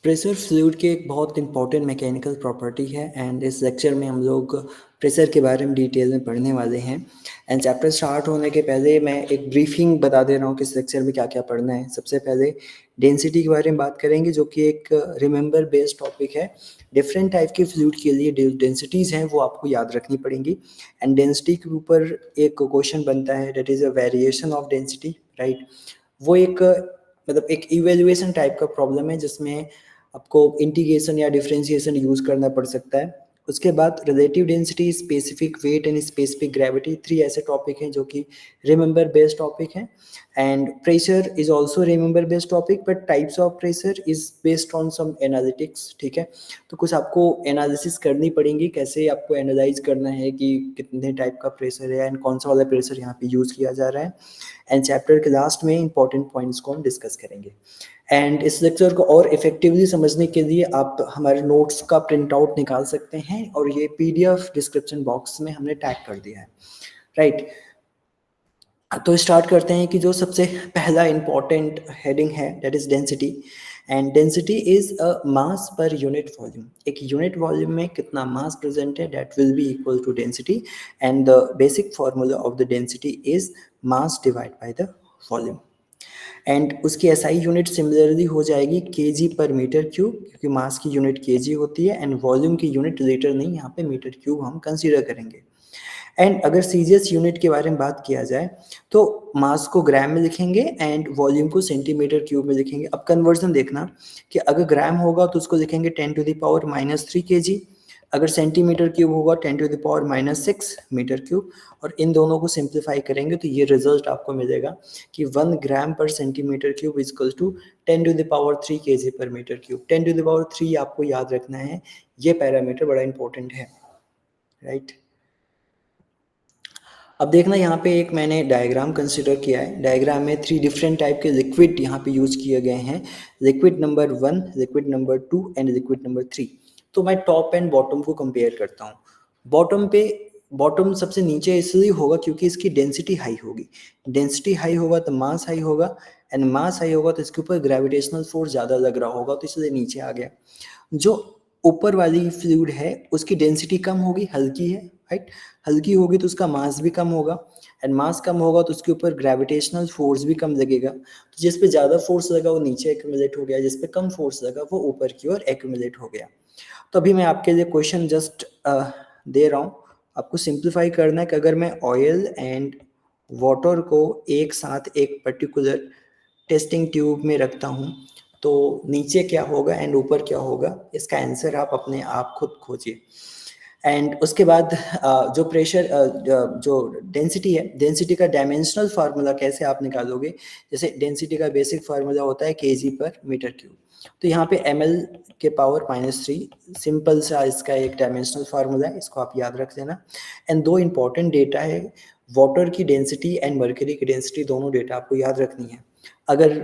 Pressure fluid की एक बहुत इंपॉर्टेंट मैकेनिकल प्रॉपर्टी है एंड इस लेक्चर में हम लोग प्रेशर के बारे में डिटेल में पढ़ने वाले हैं। एंड चैप्टर स्टार्ट होने के पहले मैं एक ब्रीफिंग बता दे रहा हूँ कि इस लेक्चर में क्या क्या पढ़ना है। सबसे पहले डेंसिटी के बारे में बात करेंगे जो कि एक रिमेंबर बेस्ड टॉपिक है। डिफरेंट टाइप के फ्लूइड के लिए डेंसिटीज़ हैं वो आपको याद रखनी पड़ेंगी। एंड डेंसिटी के ऊपर एक क्वेश्चन बनता है that is a variation of density, right. वो एक मतलब एक इवेल्युएशन टाइप का प्रॉब्लम है जिसमें आपको इंटीग्रेशन या डिफरेंशिएशन यूज करना पड़ सकता है। उसके बाद relative density, specific weight and specific gravity, 3 ऐसे टॉपिक हैं जो कि रिमेंबर बेस्ड टॉपिक हैं। And pressure is also remember based topic but types of pressure is based on some analytics, ठीक है। तो कुछ आपको एनालिसिस करनी पड़ेंगी, कैसे आपको एनालाइज करना है कि कितने टाइप का प्रेशर है एंड कौन सा वाला प्रेशर यहाँ पे यूज किया जा रहा है। एंड चैप्टर के लास्ट में इंपॉर्टेंट पॉइंट्स को हम डिस्कस करेंगे। एंड इस लेक्चर को और इफेक्टिवली समझने के लिए आप हमारे नोट्स का प्रिंट आउट निकाल सकते हैं और ये पीडीएफ डिस्क्रिप्शन बॉक्स में हमने टैग कर दिया है, राइट। तो स्टार्ट करते हैं कि जो सबसे पहला इंपॉर्टेंट हेडिंग है that is density. And density is a mass per unit volume. एक यूनिट वॉल्यूम में कितना मास प्रेजेंट है that will be equal to density. And the basic formula of the density is mass divide by the volume. And उसकी SI unit similarly हो जाएगी KG पर metre cube, क्योंकि मास की यूनिट केजी होती है एंड वॉल्यूम की यूनिट लीटर नहीं, यहाँ पे मीटर क्यूब हम कंसीडर करेंगे। एंड अगर सीजीएस यूनिट के बारे में बात किया जाए तो मास को ग्राम में लिखेंगे एंड वॉल्यूम को सेंटीमीटर क्यूब में लिखेंगे। अब कन्वर्जन देखना कि अगर ग्राम होगा तो उसको लिखेंगे 10⁻³ kg, अगर सेंटीमीटर क्यूब होगा 10⁻⁻6 मीटर क्यूब। और इन दोनों को सिंप्लीफाई करेंगे तो ये रिजल्ट आपको मिलेगा कि 1 gram per centimetre cube is equal to 10⁻³ kg per metre cube. 10⁻³ आपको याद रखना है, ये पैरामीटर बड़ा इंपॉर्टेंट है, राइट। अब देखना यहाँ पे एक मैंने डायग्राम कंसिडर किया है। डायग्राम में 3 डिफरेंट टाइप के लिक्विड यहाँ पे यूज किए गए हैं। Liquid number 1, liquid number 2 and liquid number 3। तो मैं टॉप एंड बॉटम को कंपेयर करता हूँ। बॉटम सबसे नीचे इसलिए होगा क्योंकि इसकी डेंसिटी हाई होगी। डेंसिटी हाई होगा तो मास हाई होगा एंड मास हाई होगा तो इसके ऊपर ग्रेविटेशनल फोर्स ज़्यादा लग रहा होगा, तो इसलिए नीचे आ गया। जो ऊपर वाली फ्लूइड है उसकी डेंसिटी कम होगी, हल्की है, राइट। हल्की होगी तो उसका मास भी कम होगा एंड मास कम होगा तो उसके ऊपर ग्रेविटेशनल फोर्स भी कम लगेगा। तो जिस पे ज़्यादा फोर्स लगा वो नीचे एक्यूमुलेट हो गया, जिस पे कम फोर्स लगा वो ऊपर की ओर एक्यूमुलेट हो गया। तो अभी मैं आपके लिए क्वेश्चन जस्ट दे रहा हूँ। आपको सिंप्लीफाई करना है कि अगर मैं ऑयल एंड वाटर को एक साथ एक पर्टिकुलर टेस्टिंग ट्यूब में रखता हूँ तो नीचे क्या होगा एंड ऊपर क्या होगा, इसका आंसर आप अपने आप खुद खोजिए। एंड उसके बाद जो प्रेशर जो डेंसिटी है, डेंसिटी का डायमेंशनल फार्मूला कैसे आप निकालोगे। जैसे डेंसिटी का बेसिक फार्मूला होता है केजी पर मीटर क्यूब, तो यहाँ पे ml के पावर -3 सिंपल सा इसका एक डायमेंशनल फार्मूला है, इसको आप याद रख लेना। एंड 2 इंपॉर्टेंट डेटा है, वाटर की डेंसिटी एंड मर्करी की डेंसिटी, दोनों डेटा आपको याद रखनी है। अगर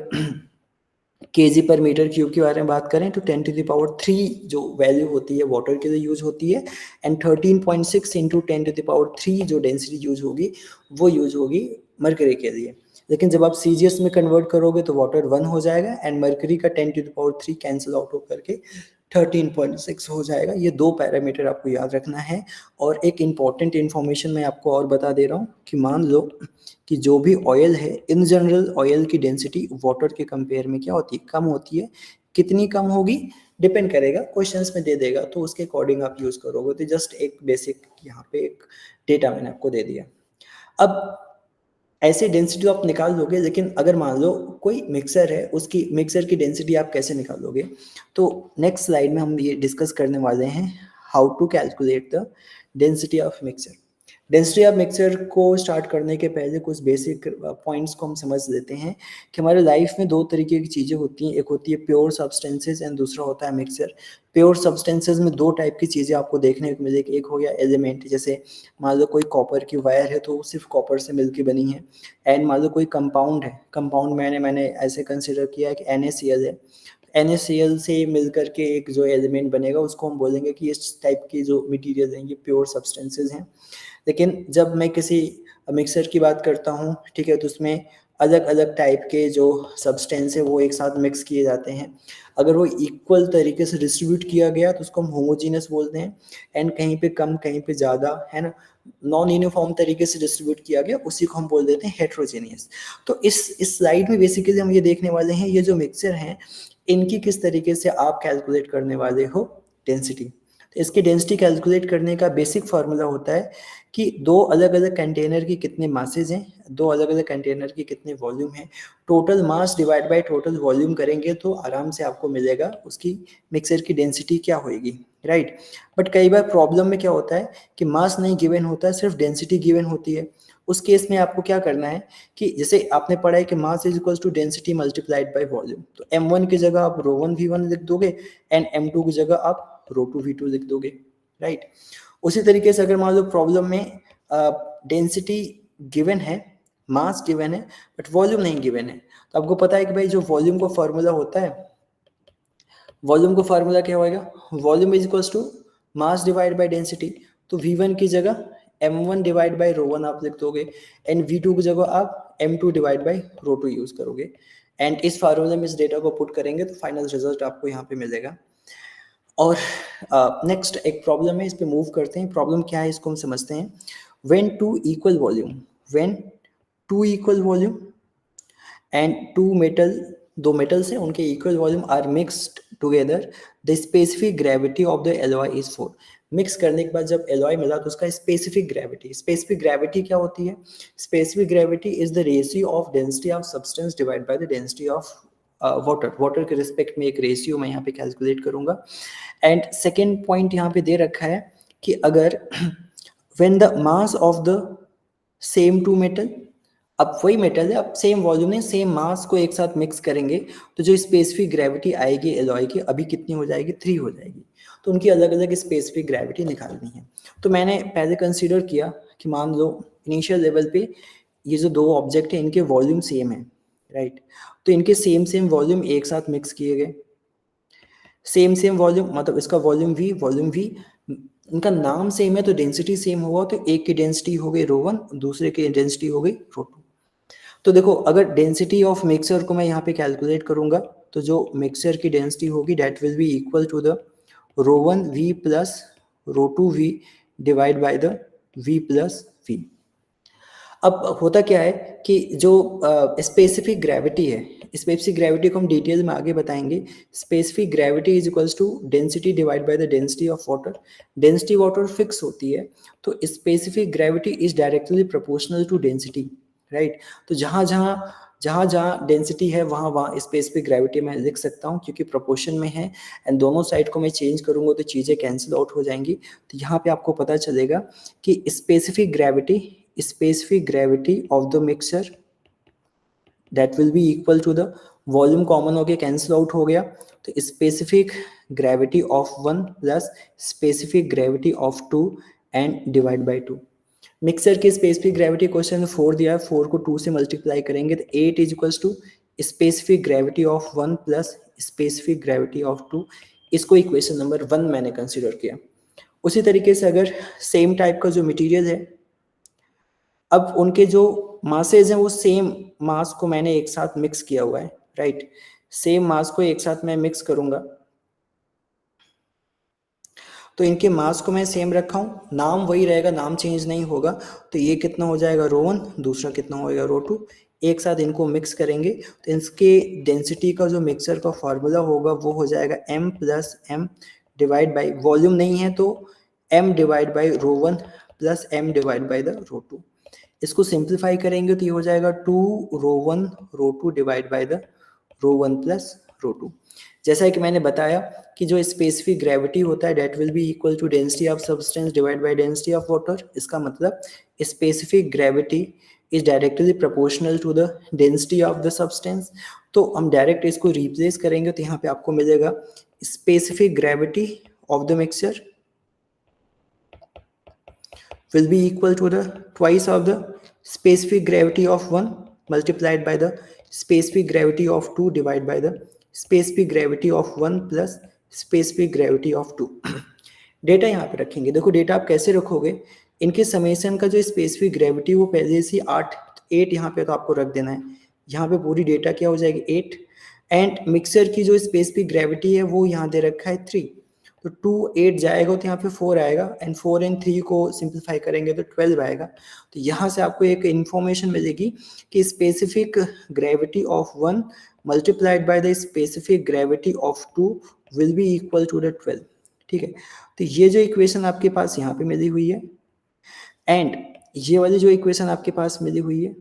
केजी पर मीटर क्यूब के बारे में बात करें तो 10⁻³ जो वैल्यू होती है वाटर के लिए यूज होती है एंड 13.6 इंटू 10⁻³ जो डेंसिटी यूज होगी वो यूज होगी मरकरी के लिए। लेकिन जब आप सीजीएस में कन्वर्ट करोगे तो वाटर 1 हो जाएगा एंड मरकरी का 10⁻³ कैंसिल आउट होकर के 13.6 हो जाएगा। ये 2 पैरामीटर आपको याद रखना है। और एक इम्पॉर्टेंट इन्फॉर्मेशन मैं आपको और बता दे रहा हूँ कि मान लो कि जो भी ऑयल है, इन जनरल ऑयल की डेंसिटी वाटर के कंपेयर में क्या होती है, कम होती है। कितनी कम होगी डिपेंड करेगा, क्वेश्चंस में दे देगा तो उसके अकॉर्डिंग आप यूज करोगे। तो जस्ट एक बेसिक यहाँ पे एक डेटा मैंने आपको दे दिया। अब ऐसे डेंसिटी आप निकाल लोगे, लेकिन अगर मान लो कोई मिक्सर है, उसकी मिक्सर की डेंसिटी आप कैसे निकालोगे। तो नेक्स्ट स्लाइड में हम ये डिस्कस करने वाले हैं how to calculate the density of mixer. Density of mixer को स्टार्ट करने के पहले कुछ बेसिक पॉइंट्स को हम समझ लेते हैं कि हमारे लाइफ में 2 तरीके की चीज़ें होती हैं, एक होती है प्योर सब्सटेंसेस एंड दूसरा होता है मिक्सर। प्योर सब्सटेंसेस में 2 टाइप की चीज़ें आपको देखने को मिलेगी, एक हो गया एलिमेंट, जैसे मान लो कोई कॉपर की वायर है तो वो सिर्फ कॉपर से मिलकर बनी है। एंड मान लो कोई कंपाउंड है, कंपाउंड मैंने ऐसे कंसिडर किया है कि NaCl है। NaCl से मिलकर के एक जो एलिमेंट बनेगा उसको हम बोलेंगे कि इस टाइप की जो मटेरियल हैं ये प्योर सब्सटेंसेस हैं। लेकिन जब मैं किसी मिक्सर की बात करता हूँ, ठीक है, तो उसमें अलग अलग टाइप के जो सब्सटेंस है वो एक साथ मिक्स किए जाते हैं, अगर वो इक्वल तरीके से डिस्ट्रीब्यूट किया गया तो उसको हम होमोजीनियस बोलते हैं, एंड कहीं पे कम कहीं पे ज़्यादा, है ना, नॉन यूनिफॉर्म तरीके से डिस्ट्रीब्यूट किया गया उसी को हम बोल देते हैं हेट्रोजीनियस। तो इस स्लाइड में बेसिकली हम ये देखने वाले हैं ये जो मिक्सचर हैं इनकी किस तरीके से आप कैलकुलेट करने वाले हो डेंसिटी। तो इसकी डेंसिटी कैलकुलेट करने का बेसिक फार्मूला होता है कि दो अलग अलग कंटेनर की कितने मासेज हैं, दो अलग अलग कंटेनर की कितने वॉल्यूम है, total mass divide by total volume करेंगे तो आराम से आपको मिलेगा उसकी मिक्सर की डेंसिटी क्या होएगी, राइट। बट कई बार प्रॉब्लम में क्या होता है कि मास नहीं गिवन होता है, सिर्फ डेंसिटी गिवन होती है। उस केस में आपको क्या करना है कि जैसे आपने पढ़ा है कि mass is equals to density multiplied by volume, तो m1 की जगह आप ρ1 v1 लिख दोगे एंड m2 की जगह आप ρ2 v2 लिख दोगे, राइट। उसी तरीके से अगर मान लो प्रॉब्लम में डेंसिटी गिवन है, मास गिवन है बट वॉल्यूम नहीं गिवन है, तो आपको पता है कि भाई जो वॉल्यूम का फॉर्मूला होता है, वॉल्यूम का फार्मूला क्या होएगा, volume is equals to mass divide by density. तो v1 की जगह m1 डिवाइड बाय ρ1 आप लिख दोगे एंड v2 की जगह आप m2 डिवाइड बाय ρ2 यूज करोगे, एंड इस फार्मूले में इस डेटा को पुट करेंगे तो फाइनल रिजल्ट आपको यहाँ पे मिलेगा। और नेक्स्ट एक प्रॉब्लम है, इस पे मूव करते हैं। प्रॉब्लम क्या है इसको हम समझते हैं। When two equal volume and two metal, दो मेटल्स हैं उनके equal volume are mixed together, the specific gravity of the alloy is 4। Mix करने के बाद जब एलॉय मिला तो उसका स्पेसिफिक ग्रेविटी क्या होती है, specific gravity is the ratio of density of substance divide by the density of water के रिस्पेक्ट में एक रेशियो मैं यहाँ पे कैलकुलेट करूंगा। एंड सेकेंड पॉइंट यहाँ पे दे रखा है कि अगर when the mass of the same two metal, अब वही मेटल है, अब सेम वॉल्यूम में सेम मास को एक साथ मिक्स करेंगे तो जो स्पेसिफिक ग्रेविटी आएगी एलॉय की अभी कितनी हो जाएगी, 3 हो जाएगी। तो उनकी अलग अलग स्पेसिफिक ग्रेविटी निकालनी है। तो मैंने पहले कंसीडर किया कि मान लो इनिशियल लेवल पे ये जो दो ऑब्जेक्ट है इनके वॉल्यूम सेम है, राइट। तो इनके सेम वॉल्यूम एक साथ मिक्स किए गए, सेम वॉल्यूम मतलब इसका वॉल्यूम v, इनका नाम सेम है तो डेंसिटी सेम होगा, तो एक की डेंसिटी हो गई ρ1, दूसरे की डेंसिटी हो गई ρ2। तो देखो अगर डेंसिटी ऑफ मिक्सर को मैं यहाँ पे कैलकुलेट करूंगा तो जो मिक्सर की डेंसिटी होगी that will be equal to the ρ1 v plus ρ2 v divide by the v plus v। अब होता क्या है कि जो स्पेसिफिक ग्रेविटी है, स्पेसिफिक ग्रेविटी को हम डिटेल में आगे बताएंगे। Specific gravity is equals to density divide by the density of water. Density water fix होती है तो specific gravity is directly proportional to density, right. तो जहाँ जहाँ डेंसिटी है वहाँ वहाँ स्पेसिफिक ग्रेविटी मैं लिख सकता हूँ क्योंकि प्रोपोर्शन में है, एंड दोनों साइड को मैं चेंज करूँगा तो चीज़ें कैंसिल आउट हो जाएंगी। तो यहाँ पे आपको पता चलेगा कि specific gravity of the mixture that will be equal to the volume, common हो गया कैंसिल आउट हो गया, तो specific gravity of 1 plus specific gravity of 2 and divide by 2। Mixer की स्पेसिफिक ग्रेविटी क्वेश्चन में 4 दिया है, 4 को 2 से मल्टीप्लाई करेंगे तो 8 is equals to specific gravity of 1 plus specific gravity of 2। इसको इक्वेशन नंबर 1 मैंने कंसिडर किया। उसी तरीके से अगर सेम टाइप का जो मटेरियल है, अब उनके जो मासेज हैं वो सेम मास को मैंने एक साथ मिक्स किया हुआ है, राइट। सेम मास को एक साथ मैं मिक्स करूंगा तो इनके मास को मैं सेम रखा हूँ, नाम वही रहेगा, नाम चेंज नहीं होगा। तो ये कितना हो जाएगा ρ1, दूसरा कितना होएगा ρ2। एक साथ इनको मिक्स करेंगे तो इसके डेंसिटी का जो मिक्सर का फॉर्मूला होगा वो हो जाएगा m plus m divide by, volume नहीं है तो m divide by ρ1 plus m divide by the ρ2। इसको सिंप्लीफाई करेंगे तो ये हो जाएगा 2 ρ1 ρ2 डिवाइड बाई द ρ1 प्लस ρ2। जैसा कि मैंने बताया कि जो स्पेसिफिक ग्रेविटी होता है that will be equal to density of substance divide by density of water. इसका मतलब specific gravity is directly proportional to the density of the substance. तो हम डायरेक्ट इसको रिप्लेस करेंगे तो यहाँ पे आपको मिलेगा specific gravity of the mixture will be equal to the twice of the specific gravity of 1 multiplied by the specific gravity of 2 divided by the specific gravity of 1 plus specific gravity of 2। Data यहाँ पे रखेंगे। देखो data आप कैसे रखोगे, इनके summation का जो स्पेसिफिक ग्रेविटी वो पहले से 8 यहाँ पे तो आपको रख देना है, यहाँ पे पूरी डेटा क्या हो जाएगी 8, एंड मिक्सर की जो स्पेसिफिक ग्रेविटी है वो यहाँ दे रखा है 3, तो 2 8 जाएगा तो यहाँ पे 4 आएगा, एंड 4 एंड 3 को सिंप्लीफाई करेंगे तो 12 आएगा। तो यहाँ से आपको एक इन्फॉर्मेशन मिलेगी कि specific gravity of 1 multiplied by the specific gravity of 2 will be equal to the 12। ठीक है, तो ये जो इक्वेशन आपके पास यहाँ पे मिली हुई है, एंड ये वाली जो इक्वेशन आपके पास मिली हुई है,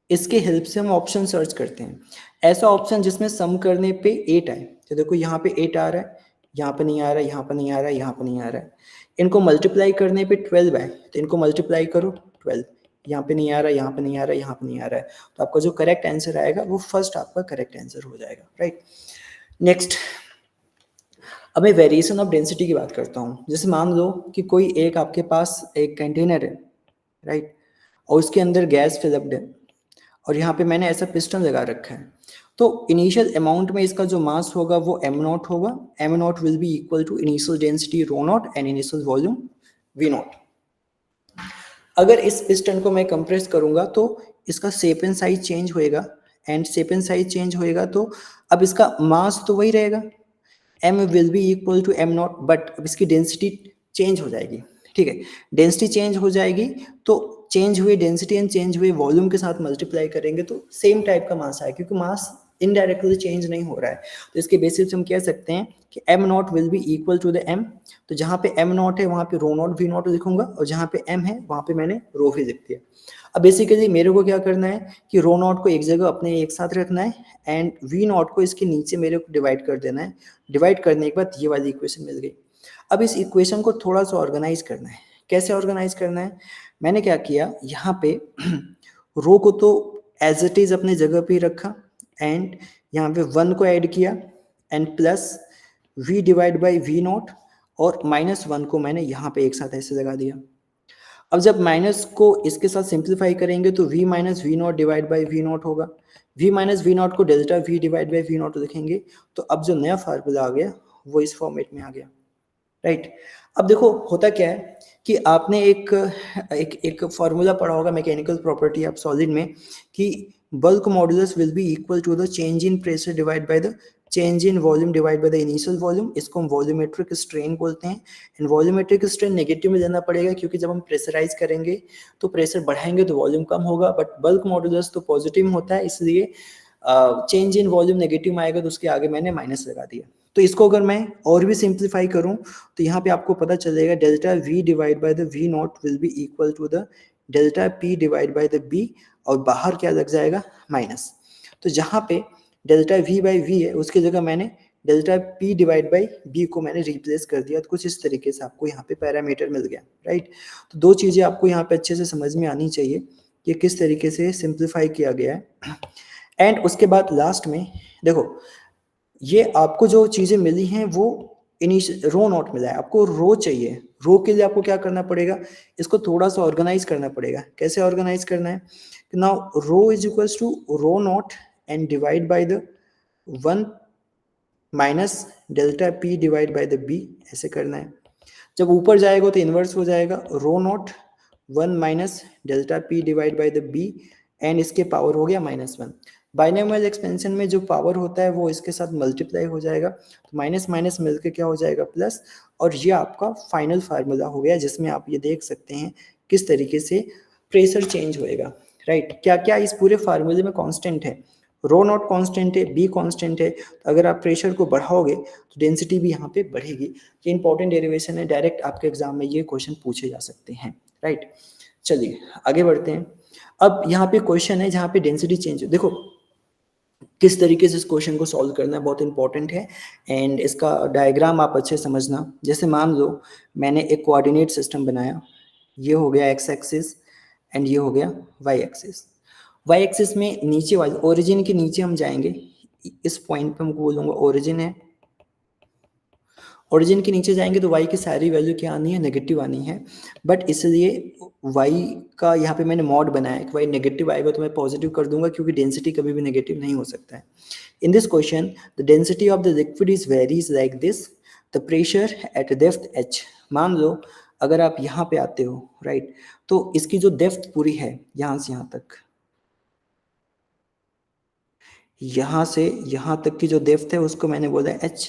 इसके हेल्प से हम ऑप्शन सर्च करते हैं। ऐसा ऑप्शन जिसमें सम करने पे 8 आए, तो देखो यहाँ पे 8 आ रहा है, यहाँ पे नहीं आ रहा है, यहाँ पे नहीं आ रहा है, यहाँ पे नहीं आ रहा है। इनको मल्टीप्लाई करने पे 12 आए, तो इनको मल्टीप्लाई करो 12, यहाँ पे नहीं आ रहा है, यहाँ पे नहीं आ रहा है, यहाँ पे नहीं आ रहा है, तो आपका जो करेक्ट आंसर आएगा वो फर्स्ट आपका करेक्ट आंसर हो जाएगा, राइट। नेक्स्ट, अब मैं वेरिएशन ऑफ डेंसिटी की बात करता हूँ। जैसे मान लो कि कोई एक आपके पास एक कंटेनर है, राइट, और उसके अंदर गैस फिलअप्ड है, और यहाँ पे मैंने ऐसा पिस्टन लगा रखा है, तो इनिशियल अमाउंट में इसका जो मास होगा वो m नॉट होगा। m naught will be equal to initial density rho naught and initial volume v naught. अगर इस पिस्टन को मैं कंप्रेस करूंगा तो इसका शेप एंड साइज चेंज होएगा, and shape and size change होएगा तो अब इसका मास तो वही रहेगा, m will be equal to m naught, but अब इसकी डेंसिटी चेंज हो जाएगी। ठीक है, डेंसिटी चेंज हो जाएगी तो चेंज हुए डेंसिटी एंड चेंज हुए वॉल्यूम के साथ मल्टीप्लाई करेंगे तो सेम टाइप का मास आए, क्योंकि मास इनडायरेक्टली चेंज नहीं हो रहा है। तो इसके बेसिस हम कह सकते हैं कि m naught will be equal to the m। तो जहाँ पे m नॉट है वहाँ पे रो नॉट v नॉट लिखूंगा, और जहाँ पे m है वहाँ पे मैंने रो v लिख दिया। अब बेसिकली मेरे को क्या करना है कि रो नॉट को एक जगह अपने एक साथ रखना है, एंड v नॉट को इसके नीचे मेरे को डिवाइड कर देना है। डिवाइड करने के बाद ये वाली इक्वेशन मिल गई। अब इस इक्वेशन को थोड़ा सा ऑर्गेनाइज करना है। कैसे ऑर्गेनाइज करना है, मैंने क्या किया, यहाँ पे रो को तो एज इट इज अपने जगह पे रखा, एंड यहाँ पे 1 को ऐड किया, and plus v divide by v not, और -1 को मैंने यहाँ पे एक साथ ऐसे लगा दिया। अब जब माइनस को इसके साथ सिंप्लीफाई करेंगे तो v minus V naught divide by V naught होगा। v माइनस वी नॉट को delta v divide by V naught लिखेंगे, तो अब जो नया फार्मूला आ गया वो इस फॉर्मेट में आ गया, राइट। अब देखो होता क्या है कि आपने एक फॉर्मूला पढ़ा होगा मैकेनिकल प्रॉपर्टी ऑफ सॉलिड में, कि bulk modulus will be equal to the change in pressure divide by the change in volume divide by the initial volume. इसको हम वॉल्यूमेट्रिक स्ट्रेन बोलते हैं, एंड वॉल्यूमेट्रिक स्ट्रेन नेगेटिव में लेना पड़ेगा, क्योंकि जब हम प्रेशराइज करेंगे तो प्रेशर बढ़ाएंगे तो वॉल्यूम कम होगा, बट बल्क मॉडुलस तो पॉजिटिव होता है, इसलिए चेंज इन वॉल्यूम नेगेटिव में आएगा, तो उसके आगे मैंने माइनस लगा दिया। तो इसको अगर मैं और भी सिंप्लीफाई करूं तो यहाँ पे आपको पता चलेगा delta v divide by the v naught will be equal to the delta p divide by the b, और बाहर क्या लग जाएगा माइनस। तो जहाँ पे डेल्टा v बाई v है उसकी जगह मैंने delta p divide by b को मैंने रिप्लेस कर दिया। तो कुछ इस तरीके से आपको यहाँ पे पैरामीटर मिल गया, राइट। तो दो चीज़ें आपको यहाँ पे अच्छे से समझ में आनी चाहिए कि किस तरीके से सिंप्लीफाई किया गया है। एंड उसके बाद लास्ट में देखो, ये आपको जो चीज़ें मिली हैं वो रो नॉट मिला है, आपको रो चाहिए। रो के लिए आपको क्या करना पड़ेगा, इसको थोड़ा सा ऑर्गेनाइज करना पड़ेगा। कैसे ऑर्गेनाइज करना है, now rho is equals to rho naught and divide by the 1 minus delta P divide by the B, ऐसे करना है। जब ऊपर जाएगा तो इन्वर्स हो जाएगा, rho nought 1 minus delta P divide by the B, and इसके पावर हो गया -1। बाइनोमियल एक्सपेंशन में जो पावर होता है वो इसके साथ मल्टीप्लाई हो जाएगा, तो माइनस माइनस मिलकर क्या हो जाएगा प्लस, और ये आपका फाइनल फार्मूला हो गया, जिसमें आप ये देख सकते हैं किस तरीके से प्रेशर चेंज होएगा, राइट। क्या क्या इस पूरे फार्मूले में कांस्टेंट है, रो नॉट कांस्टेंट है, बी कांस्टेंट है, तो अगर आप प्रेशर को बढ़ाओगे तो डेंसिटी भी यहाँ पे बढ़ेगी। ये इंपॉर्टेंट डेरिवेशन है, डायरेक्ट आपके एग्जाम में ये क्वेश्चन पूछे जा सकते हैं, राइट। चलिए आगे बढ़ते हैं। अब यहाँ पे क्वेश्चन है जहाँ पे डेंसिटी चेंज, देखो किस तरीके से इस क्वेश्चन को सॉल्व करना है बहुत इंपॉर्टेंट है, एंड इसका डायग्राम आप अच्छे समझना। जैसे मान लो मैंने एक कोऑर्डिनेट सिस्टम बनाया, ये हो गया एक्स एक्सिस एंड ये हो गया वाई एक्सिस। वाई एक्सिस में नीचे वाले ओरिजिन के नीचे हम जाएंगे, इस पॉइंट पे हमको बोलूंगा ओरिजिन है। ओरिजिन के नीचे जाएंगे तो y की सारी वैल्यू क्या आनी है, नेगेटिव आनी है, बट इसलिए y का यहाँ पे मैंने मॉड बनाया है कि y नेगेटिव आएगा तो मैं पॉजिटिव कर दूंगा, क्योंकि डेंसिटी कभी भी नेगेटिव नहीं हो सकता है। In this question the density of the liquid is varies like this, the pressure at depth h। मान लो अगर आप यहाँ पे आते हो, राइट, तो इसकी जो डेप्थ पूरी है यहाँ से यहाँ तक, यहाँ से यहाँ तक की जो डेप्थ है उसको मैंने बोला h।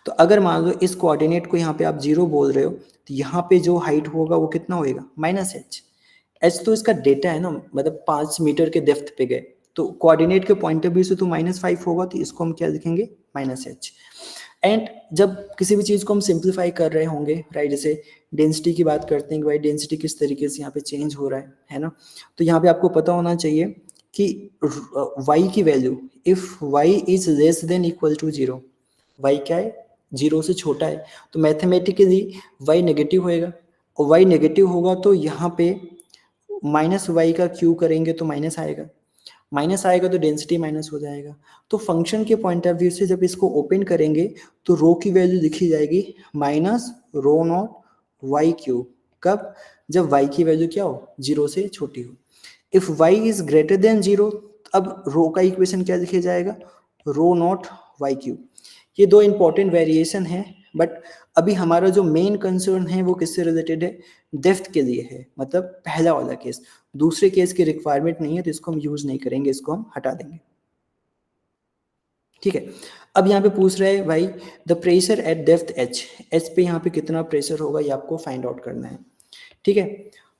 तो अगर मान लो इस कोऑर्डिनेट को यहाँ पे आप 0 बोल रहे हो तो यहाँ पे जो हाइट होगा वो कितना होएगा -h। h तो इसका डेटा है ना, मतलब 5 मीटर के डेप्थ पे गए, तो कोऑर्डिनेट के पॉइंट ऑफ व्यू से तो -5 होगा, तो इसको हम क्या लिखेंगे -h। एंड जब किसी भी चीज़ को हम सिंप्लीफाई कर रहे होंगे, राइट, जैसे डेंसिटी की बात करते हैं कि भाई डेंसिटी किस तरीके से यहाँ पे चेंज हो रहा है ना, तो यहाँ पे आपको पता होना चाहिए कि y की value, if y is less than equal to 0, y क्या है, 0 से छोटा है, तो मैथमेटिकली y नेगेटिव होएगा, और y नेगेटिव होगा तो यहाँ पे -y का क्यू करेंगे तो माइनस आएगा, माइनस आएगा तो डेंसिटी माइनस हो जाएगा। तो फंक्शन के पॉइंट ऑफ व्यू से जब इसको ओपन करेंगे तो रो की वैल्यू लिखी जाएगी -ρ0y3। कब? जब y की वैल्यू क्या हो, 0 से छोटी हो। If y is greater than 0, अब रो का इक्वेशन क्या लिखा जाएगा, ρ0y3। ये दो इंपॉर्टेंट वेरिएशन है, बट अभी हमारा जो मेन कंसर्न है वो किससे रिलेटेड है, डेप्थ के लिए है, मतलब पहला वाला केस। दूसरे केस की रिक्वायरमेंट नहीं है तो इसको हम यूज नहीं करेंगे, इसको हम हटा देंगे। ठीक है, अब यहाँ पे पूछ रहे हैं भाई the pressure at depth H पे यहाँ पे कितना प्रेशर होगा ये आपको फाइंड आउट करना है। ठीक है,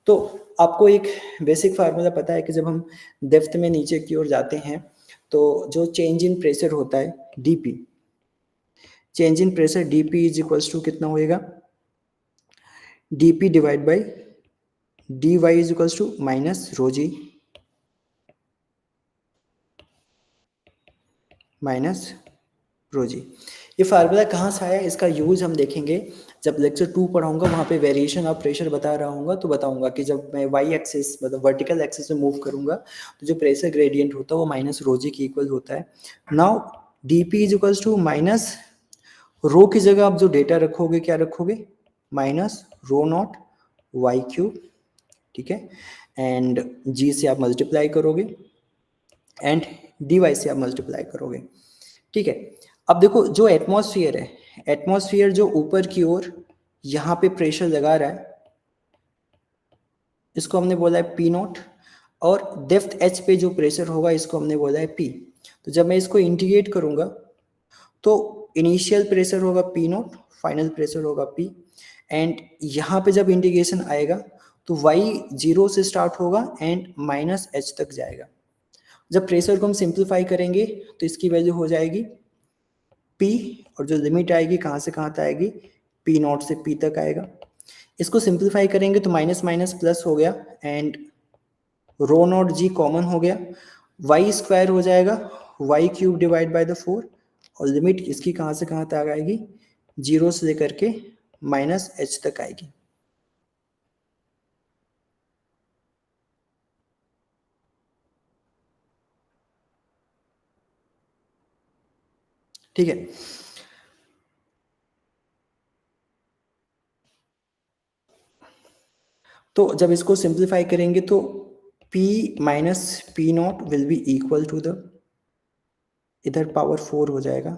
तो आपको एक बेसिक फार्मूला पता है कि जब हम डेप्थ में नीचे की ओर जाते हैं तो जो चेंज इन प्रेशर होता है DP, change in pressure DP is equals to कितना होएगा, dp divide by dy is equals to minus rho G minus rho G. ये फार्मूला कहाँ से आया, इसका यूज हम देखेंगे जब लेक्चर 2 पढ़ाऊंगा, वहाँ पे वेरिएशन ऑफ प्रेशर बता रहा हूँ तो बताऊंगा कि जब मैं वाई एक्सिस मतलब वर्टिकल एक्सिस में मूव करूंगा तो जो प्रेशर ग्रेडियंट होता है वो माइनस रो जी की इक्वल होता है। Now dp is equals to minus rho की जगह आप जो डेटा रखोगे क्या रखोगे, -ρ0y3। ठीक है, एंड g से आप मल्टीप्लाई करोगे एंड dy से आप मल्टीप्लाई करोगे। ठीक है, अब देखो जो एटमॉस्फेयर है, एटमॉस्फेयर जो ऊपर की ओर यहाँ पे प्रेशर लगा रहा है इसको हमने बोला है P नॉट, और डेप्थ h पे जो प्रेशर होगा इसको हमने बोला है P। तो जब मैं इसको इंटीग्रेट करूंगा तो इनिशियल प्रेशर होगा P नॉट, फाइनल प्रेशर होगा P, एंड यहाँ पे जब इंटीग्रेशन आएगा तो y 0 से स्टार्ट होगा एंड -h तक जाएगा। जब प्रेशर को हम सिंप्लीफाई करेंगे तो इसकी वैल्यू हो जाएगी P, और जो लिमिट आएगी कहाँ से कहाँ तक आएगी, P नॉट से P तक आएगा। इसको सिंप्लीफाई करेंगे तो माइनस माइनस प्लस हो गया and rho naught G common हो गया, y स्क्वायर हो जाएगा y³ डिवाइड बाय द 4, और लिमिट इसकी कहाँ से कहाँ तक आएगी, 0 से लेकर के -h तक आएगी। ठीक है, तो जब इसको सिंप्लीफाई करेंगे तो P minus P naught will be equal to the, इधर पावर 4 हो जाएगा,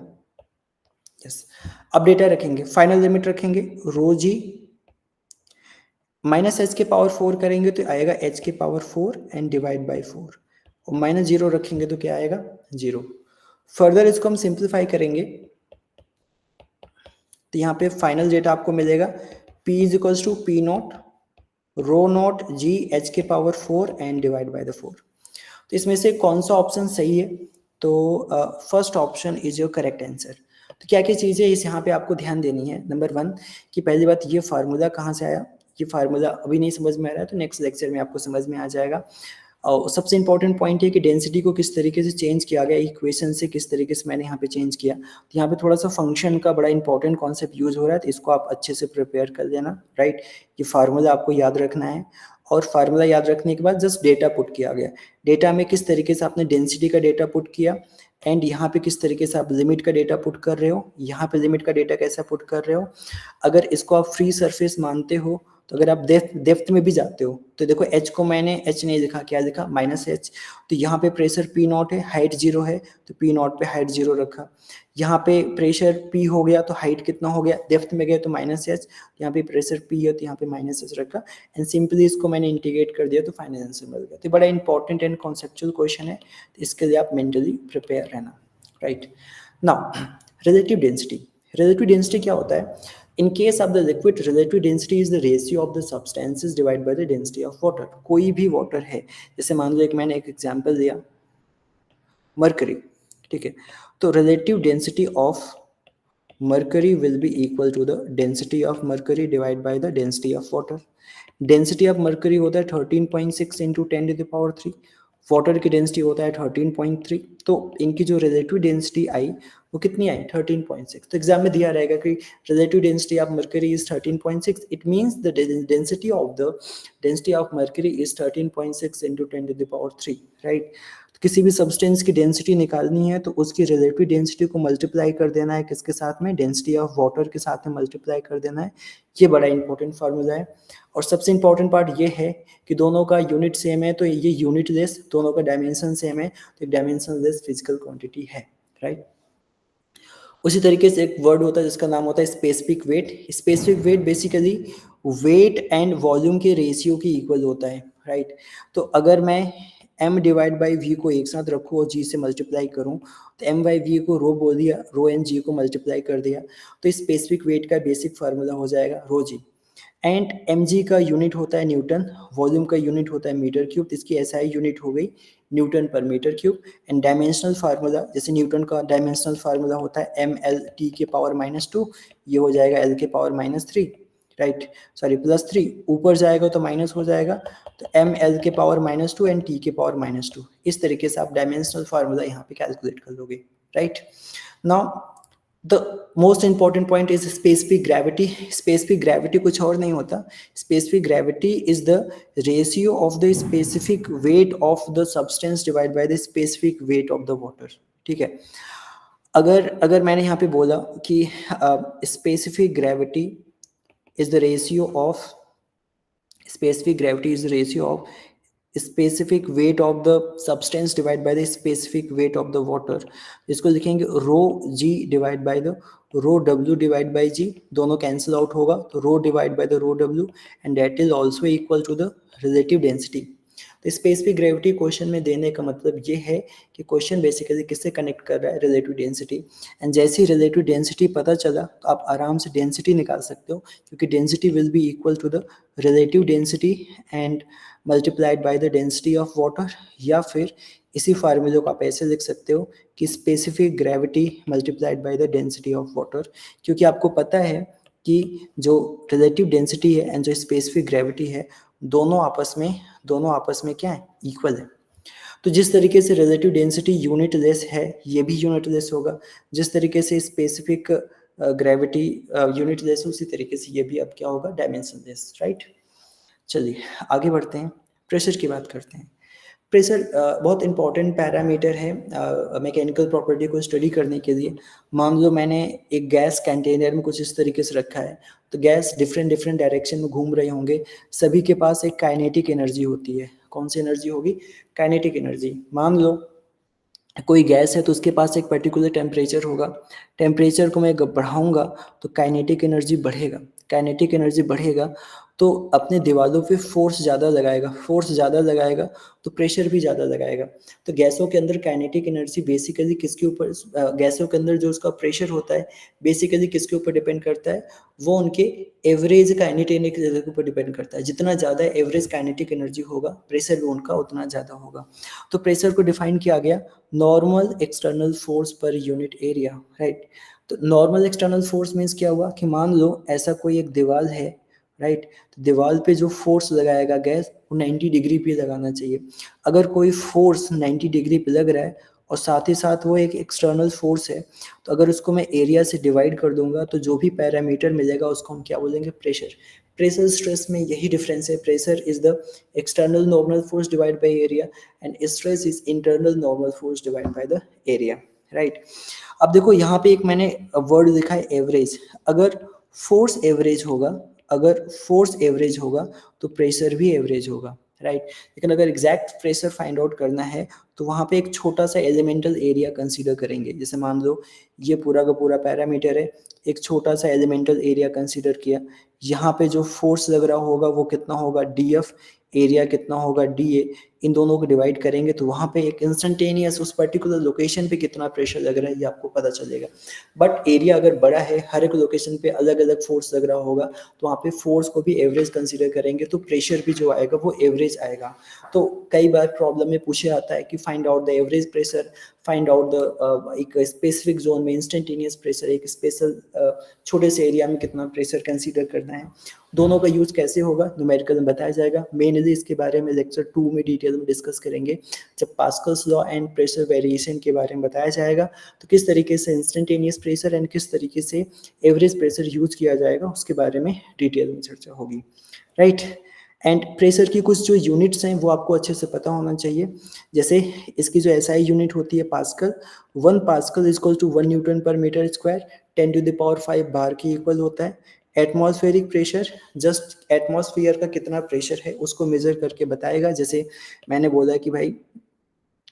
यस। अब डेटा रखेंगे, फाइनल लिमिट रखेंगे रो जी -h के पावर 4 करेंगे तो आएगा h के पावर 4 एंड डिवाइड बाय 4, और -0 रखेंगे तो क्या आएगा, 0। फर्दर इसको हम सिंप्लीफाई करेंगे तो यहाँ पे फाइनल डेटा आपको मिलेगा P is equals to P naught rho naught G h के power 4 and divide by the 4। तो इसमें से कौन सा ऑप्शन सही है, तो first option is your correct answer. तो क्या क्या चीज़ें इस यहाँ पे आपको ध्यान देनी है, नंबर 1 कि पहली बात ये फार्मूला कहाँ से आया, ये फार्मूला अभी नहीं समझ में आ रहा है तो नेक्स्ट लेक्चर में आपको समझ में आ जाएगा। और सबसे इंपॉर्टेंट पॉइंट है कि डेंसिटी को किस तरीके से चेंज किया गया, इक्वेशन से किस तरीके से मैंने यहाँ पे चेंज किया। तो यहाँ पे थोड़ा सा फंक्शन का बड़ा इंपॉर्टेंट कॉन्सेप्ट यूज हो रहा है, तो इसको आप अच्छे से प्रिपेयर कर लेना, राइट। ये फार्मूला आपको याद रखना है, और फार्मूला याद रखने के बाद जस्ट डेटा पुट किया गया, डेटा में किस तरीके से आपने डेंसिटी का डेटा पुट किया एंड यहाँ पे किस तरीके से आप लिमिट का डेटा पुट कर रहे हो, यहाँ पे लिमिट का डेटा कैसा पुट कर रहे हो। अगर इसको आप फ्री सरफेस मानते हो तो अगर आप डेप्थ में भी जाते हो तो देखो H को मैंने H नहीं लिखा, क्या लिखा -H। तो यहाँ पे प्रेशर P नॉट है, हाइट 0 है, तो P नॉट पे हाइट 0 रखा। यहाँ पे प्रेशर P हो गया तो हाइट कितना हो गया, डेप्थ में गए तो -H, यहाँ पे प्रेशर P है तो यहाँ पे -H रखा, एंड सिंपली इसको मैंने इंटीग्रेट कर दिया तो फाइनल आंसर मिल गया। तो बड़ा इंपॉर्टेंट एंड कॉन्सेप्चुअल क्वेश्चन है, तो इसके लिए आप मेंटली प्रिपेयर रहना, right. Now relative density, relative density क्या होता है? In case of the liquid, relative density is the ratio of the substances divided by the density of water. कोई भी water है, जैसे मान लो मैंने एक एग्जांपल दिया मरकरी, ठीक है, तो relative density of mercury will be equal to the density of mercury divided by the density of water. Density of mercury होता है 13.6 into 10 to the power 3, water की डेंसिटी होता है 13.3, तो इनकी जो रिलेटिव डेंसिटी आई वो कितनी आई 13.6। तो एग्जाम में दिया रहेगा कि relative density of mercury is 13.6, it means the density of mercury is 13.6 into 10 to the power 3, right. तो किसी भी सब्सटेंस की डेंसिटी निकालनी है तो उसकी रिलेटिव डेंसिटी को मल्टीप्लाई कर देना है किसके साथ में, डेंसिटी ऑफ वाटर के साथ में मल्टीप्लाई कर देना है। ये बड़ा इंपॉर्टेंट फार्मूला है। और सबसे इंपॉर्टेंट पार्ट ये है कि दोनों का यूनिट सेम है, तो ये यूनिट लेस, दोनों का डायमेंशन सेम है, तो एक डायमेंशन लेस फिजिकल क्वांटिटी है, राइट। उसी तरीके से एक वर्ड होता है जिसका नाम होता है specific weight. Specific weight basically weight and volume के रेशियो की इक्वल होता है, राइट। तो अगर मैं m डिवाइड बाई v को एक साथ रखूँ और g से मल्टीप्लाई करूँ तो m बाई v को रो बोल दिया, रो एंड g को मल्टीप्लाई कर दिया, तो स्पेसिफिक वेट का बेसिक फार्मूला हो जाएगा रो जी। एंड mg का यूनिट होता है न्यूटन, वॉल्यूम का यूनिट होता है मीटर क्यूब, इसकी एसआई यूनिट हो गई newton per metre cube. And dimensional formula, जैसे न्यूटन का डायमेंशनल फार्मूला होता है ml के पावर -2, ये हो जाएगा l के पावर -3, राइट, सॉरी +3, ऊपर जाएगा तो माइनस हो जाएगा, तो ml के पावर -2 एंड t के पावर -2। इस तरीके से आप डायमेंशनल फार्मूला यहाँ पे कैलकुलेट कर लोगे, right. Now the most important point is specific gravity. Specific gravity कुछ और नहीं होता, specific gravity is the ratio of the specific weight of the substance divide by the specific weight of the water, ठीक है। अगर मैंने यहाँ पे बोला कि specific gravity is the ratio of specific weight of the substance divided by the specific weight of the water, इसको लिखेंगे rho g divide by the rho w divide by g, दोनों कैंसिल आउट होगा तो rho divide by the rho w, and that is also equal to the relative density. तो specific gravity question में देने का मतलब ये है कि क्वेश्चन बेसिकली किससे कनेक्ट कर रहा है, रिलेटिव डेंसिटी। एंड जैसे ही रिलेटिव डेंसिटी पता चला तो आप आराम से डेंसिटी निकाल सकते हो, क्योंकि density will be equal to the relative density and multiplied by the density of water, या फिर इसी फार्मूले को आप ऐसे लिख सकते हो कि specific gravity multiplied by the density of water, क्योंकि आपको पता है कि जो रिलेटिव डेंसिटी है एंड जो स्पेसिफिक ग्रेविटी है दोनों आपस में क्या है, इक्वल है। तो जिस तरीके से रिलेटिव डेंसिटी यूनिट लेस है ये भी यूनिट लेस होगा, जिस तरीके से स्पेसिफिक ग्रेविटी यूनिट लेस है उसी तरीके से ये भी अब क्या होगा, डायमेंशन लेस, राइट। चलिए आगे बढ़ते हैं, प्रेशर की बात करते हैं। प्रेशर बहुत इंपॉर्टेंट पैरामीटर है मैकेनिकल प्रॉपर्टी को स्टडी करने के लिए। मान लो मैंने एक गैस कंटेनर में कुछ इस तरीके से रखा है, तो गैस डिफरेंट डायरेक्शन में घूम रहे होंगे, सभी के पास एक काइनेटिक एनर्जी होती है। कौन सी एनर्जी होगी, काइनेटिक एनर्जी। मान लो कोई गैस है तो उसके पास एक पर्टिकुलर टेम्परेचर होगा, टेम्परेचर को मैं बढ़ाऊंगा तो काइनेटिक एनर्जी बढ़ेगा, काइनेटिक एनर्जी बढ़ेगा तो अपने दीवारों पे फोर्स ज़्यादा लगाएगा तो प्रेशर भी ज़्यादा लगाएगा। तो गैसों के अंदर काइनेटिक एनर्जी बेसिकली किसके ऊपर, गैसों के अंदर जो उसका प्रेशर होता है बेसिकली किसके ऊपर डिपेंड करता है, वो उनके एवरेज काइनेटिक एनर्जी के ऊपर डिपेंड करता है। जितना ज़्यादा एवरेज काइनेटिक एनर्जी होगा प्रेशर भी उनका उतना ज़्यादा होगा। तो प्रेशर को डिफाइन किया गया normal external force per unit area, right. तो नॉर्मल एक्सटर्नल फोर्स मीन्स क्या हुआ कि मान लो ऐसा कोई एक दीवार है, राइट, तो दीवार पे जो फोर्स लगाएगा गैस वो 90 डिग्री पे लगाना चाहिए। अगर कोई फोर्स 90 डिग्री पे लग रहा है और साथ ही साथ वो एक एक्सटर्नल फोर्स है, तो अगर उसको मैं एरिया से डिवाइड कर दूंगा तो जो भी पैरामीटर मिलेगा उसको हम क्या बोलेंगे, प्रेशर। प्रेशर स्ट्रेस में यही डिफरेंस है, pressure is the external normal force divide by area and stress is internal normal force divide by the area, right. अब देखो यहाँ पे एक मैंने वर्ड लिखा है एवरेज। अगर फोर्स एवरेज होगा अगर फोर्स एवरेज होगा तो प्रेशर भी एवरेज होगा, राइट। लेकिन अगर एग्जैक्ट प्रेशर फाइंड आउट करना है तो वहाँ पे एक छोटा सा एलिमेंटल एरिया कंसीडर करेंगे। जैसे मान लो ये पूरा का पूरा पैरामीटर है, एक छोटा सा एलिमेंटल एरिया कंसीडर किया, यहाँ पे जो फोर्स लग रहा होगा वो कितना होगा DF, एरिया कितना होगा DA, इन दोनों को डिवाइड करेंगे तो वहाँ पे एक इंस्टेंटेनियस उस पर्टिकुलर लोकेशन पे कितना प्रेशर लग रहा है ये आपको पता चलेगा। बट एरिया अगर बड़ा है, हर एक लोकेशन पे अलग अलग फोर्स लग रहा होगा, तो वहाँ पे फोर्स को भी एवरेज कंसीडर करेंगे तो प्रेशर भी जो आएगा वो एवरेज आएगा। तो कई बार प्रॉब्लम में पूछा जाता है कि find out the average pressure, find out the एक स्पेसिफिक जोन में इंस्टेंटेनियस प्रेशर, एक स्पेशल छोटे से एरिया में कितना प्रेशर कंसीडर करना है। दोनों का यूज कैसे होगा न्यूमेरिकल में बताया जाएगा। मेनली इसके बारे में लेक्चर 2 में डिटेल में डिस्कस करेंगे, जब Pascal's law and pressure variation के बारे में बताया जाएगा तो किस तरीके से इंस्टेंटेनियस प्रेशर एंड किस तरीके से एवरेज प्रेशर यूज किया जाएगा उसके बारे में डिटेल में चर्चा होगी, राइट। एंड प्रेशर की कुछ जो यूनिट्स हैं वो आपको अच्छे से पता होना चाहिए। जैसे इसकी जो एसआई यूनिट होती है pascal, 1 pascal is equal to 1 newton per metre square, 10⁵ bar के इक्वल होता है। एटमॉस्फेरिक प्रेशर जस्ट एटमॉस्फेयर का कितना प्रेशर है उसको मेजर करके बताएगा। जैसे मैंने बोला कि भाई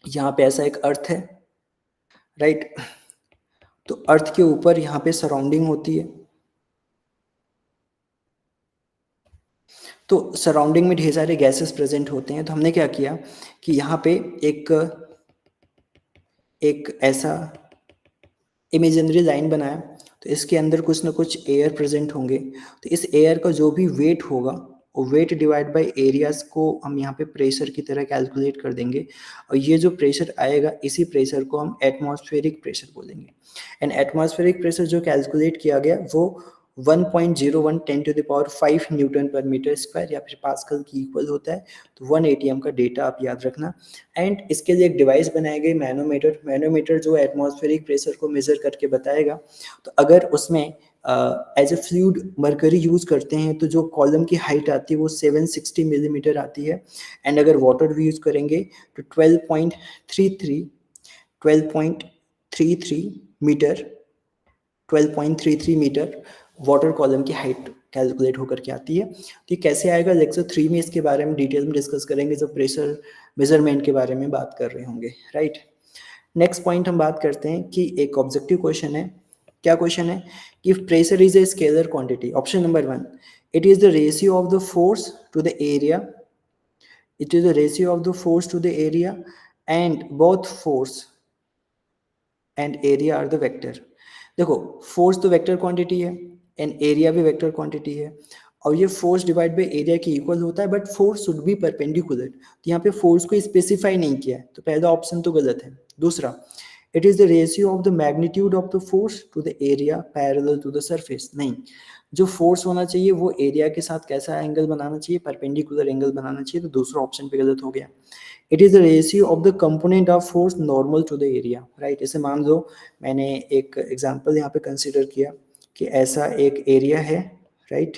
यहाँ पे ऐसा एक अर्थ है, राइट, तो अर्थ के ऊपर यहाँ पे सराउंडिंग होती है, तो सराउंडिंग में ढेर सारे गैसेस प्रेजेंट होते हैं। तो हमने क्या किया कि यहाँ पे एक ऐसा इमेजिनरी लाइन बनाया, तो इसके अंदर कुछ ना कुछ एयर प्रेजेंट होंगे, तो इस एयर का जो भी वेट होगा वो वेट डिवाइड बाय एरियाज को हम यहाँ पे प्रेशर की तरह कैलकुलेट कर देंगे, और ये जो प्रेशर आएगा इसी प्रेशर को हम एटमॉस्फेरिक प्रेशर बोलेंगे। एंड एटमॉस्फेरिक प्रेशर जो कैलकुलेट किया गया वो 1.01 10⁵ न्यूटन पर मीटर स्क्वायर या फिर पास्कल की इक्वल होता है। तो 1 ATM का डेटा आप याद रखना। एंड इसके लिए एक डिवाइस बनाई गई मैनोमीटर, मैनोमीटर जो एटमॉस्फेरिक प्रेशर को मेजर करके बताएगा। तो अगर उसमें as a fluid mercury use करते हैं तो जो कॉलम की हाइट आती है वो 760 मिलीमीटर आती है। एंड अगर वाटर भी यूज करेंगे तो 12.33 मीटर 12.33 मीटर वाटर कॉलम की हाइट कैलकुलेट होकर के आती है। तो ये कैसे आएगा लेक्चर 3 में इसके बारे में डिटेल में डिस्कस करेंगे जब प्रेशर मेजरमेंट के बारे में बात कर रहे होंगे, राइट। नेक्स्ट पॉइंट हम बात करते हैं कि एक ऑब्जेक्टिव क्वेश्चन है। क्या क्वेश्चन है कि if pressure is a scalar quantity, option number 1, it is the ratio of the force to the area, it is the ratio of the force to the area and both force and area are the vector। देखो force तो vector quantity है and area भी vector quantity है, और ये force divide by area के equal होता है, but force should be perpendicular. तो यहाँ पे फोर्स को स्पेसिफाई नहीं किया है, तो पहला ऑप्शन तो गलत है। दूसरा, it is the ratio of the magnitude of the force to the area parallel to the surface, नहीं, जो फोर्स होना चाहिए वो एरिया के साथ कैसा एंगल बनाना चाहिए, परपेंडिकुलर एंगल बनाना चाहिए, तो दूसरा ऑप्शन पे गलत हो गया। It is the ratio of the component of force normal to the area, right. जैसे मान लो मैंने एक एग्जांपल यहाँ पे कंसीडर किया कि ऐसा एक एरिया है, राइट,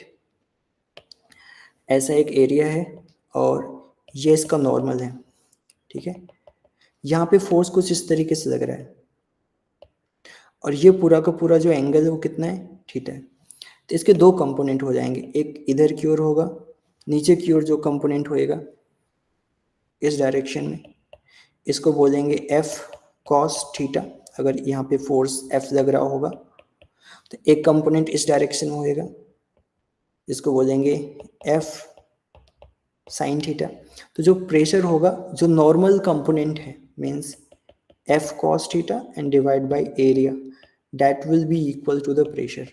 ऐसा एक एरिया है और ये इसका नॉर्मल है, ठीक है। यहाँ पे फोर्स कुछ इस तरीके से लग रहा है और ये पूरा का पूरा जो एंगल है वो कितना है, थीटा है। तो इसके दो कंपोनेंट हो जाएंगे, एक इधर की ओर होगा, नीचे की ओर जो कंपोनेंट होएगा इस डायरेक्शन में, इसको बोलेंगे एफ कॉस थीटा। अगर यहाँ पे फोर्स एफ लग रहा होगा तो एक कंपोनेंट इस डायरेक्शन में होएगा, इसको बोलेंगे एफ साइन थीटा। तो जो प्रेशर होगा जो नॉर्मल कंपोनेंट है means F cos theta and divide by area, that will be equal to the pressure,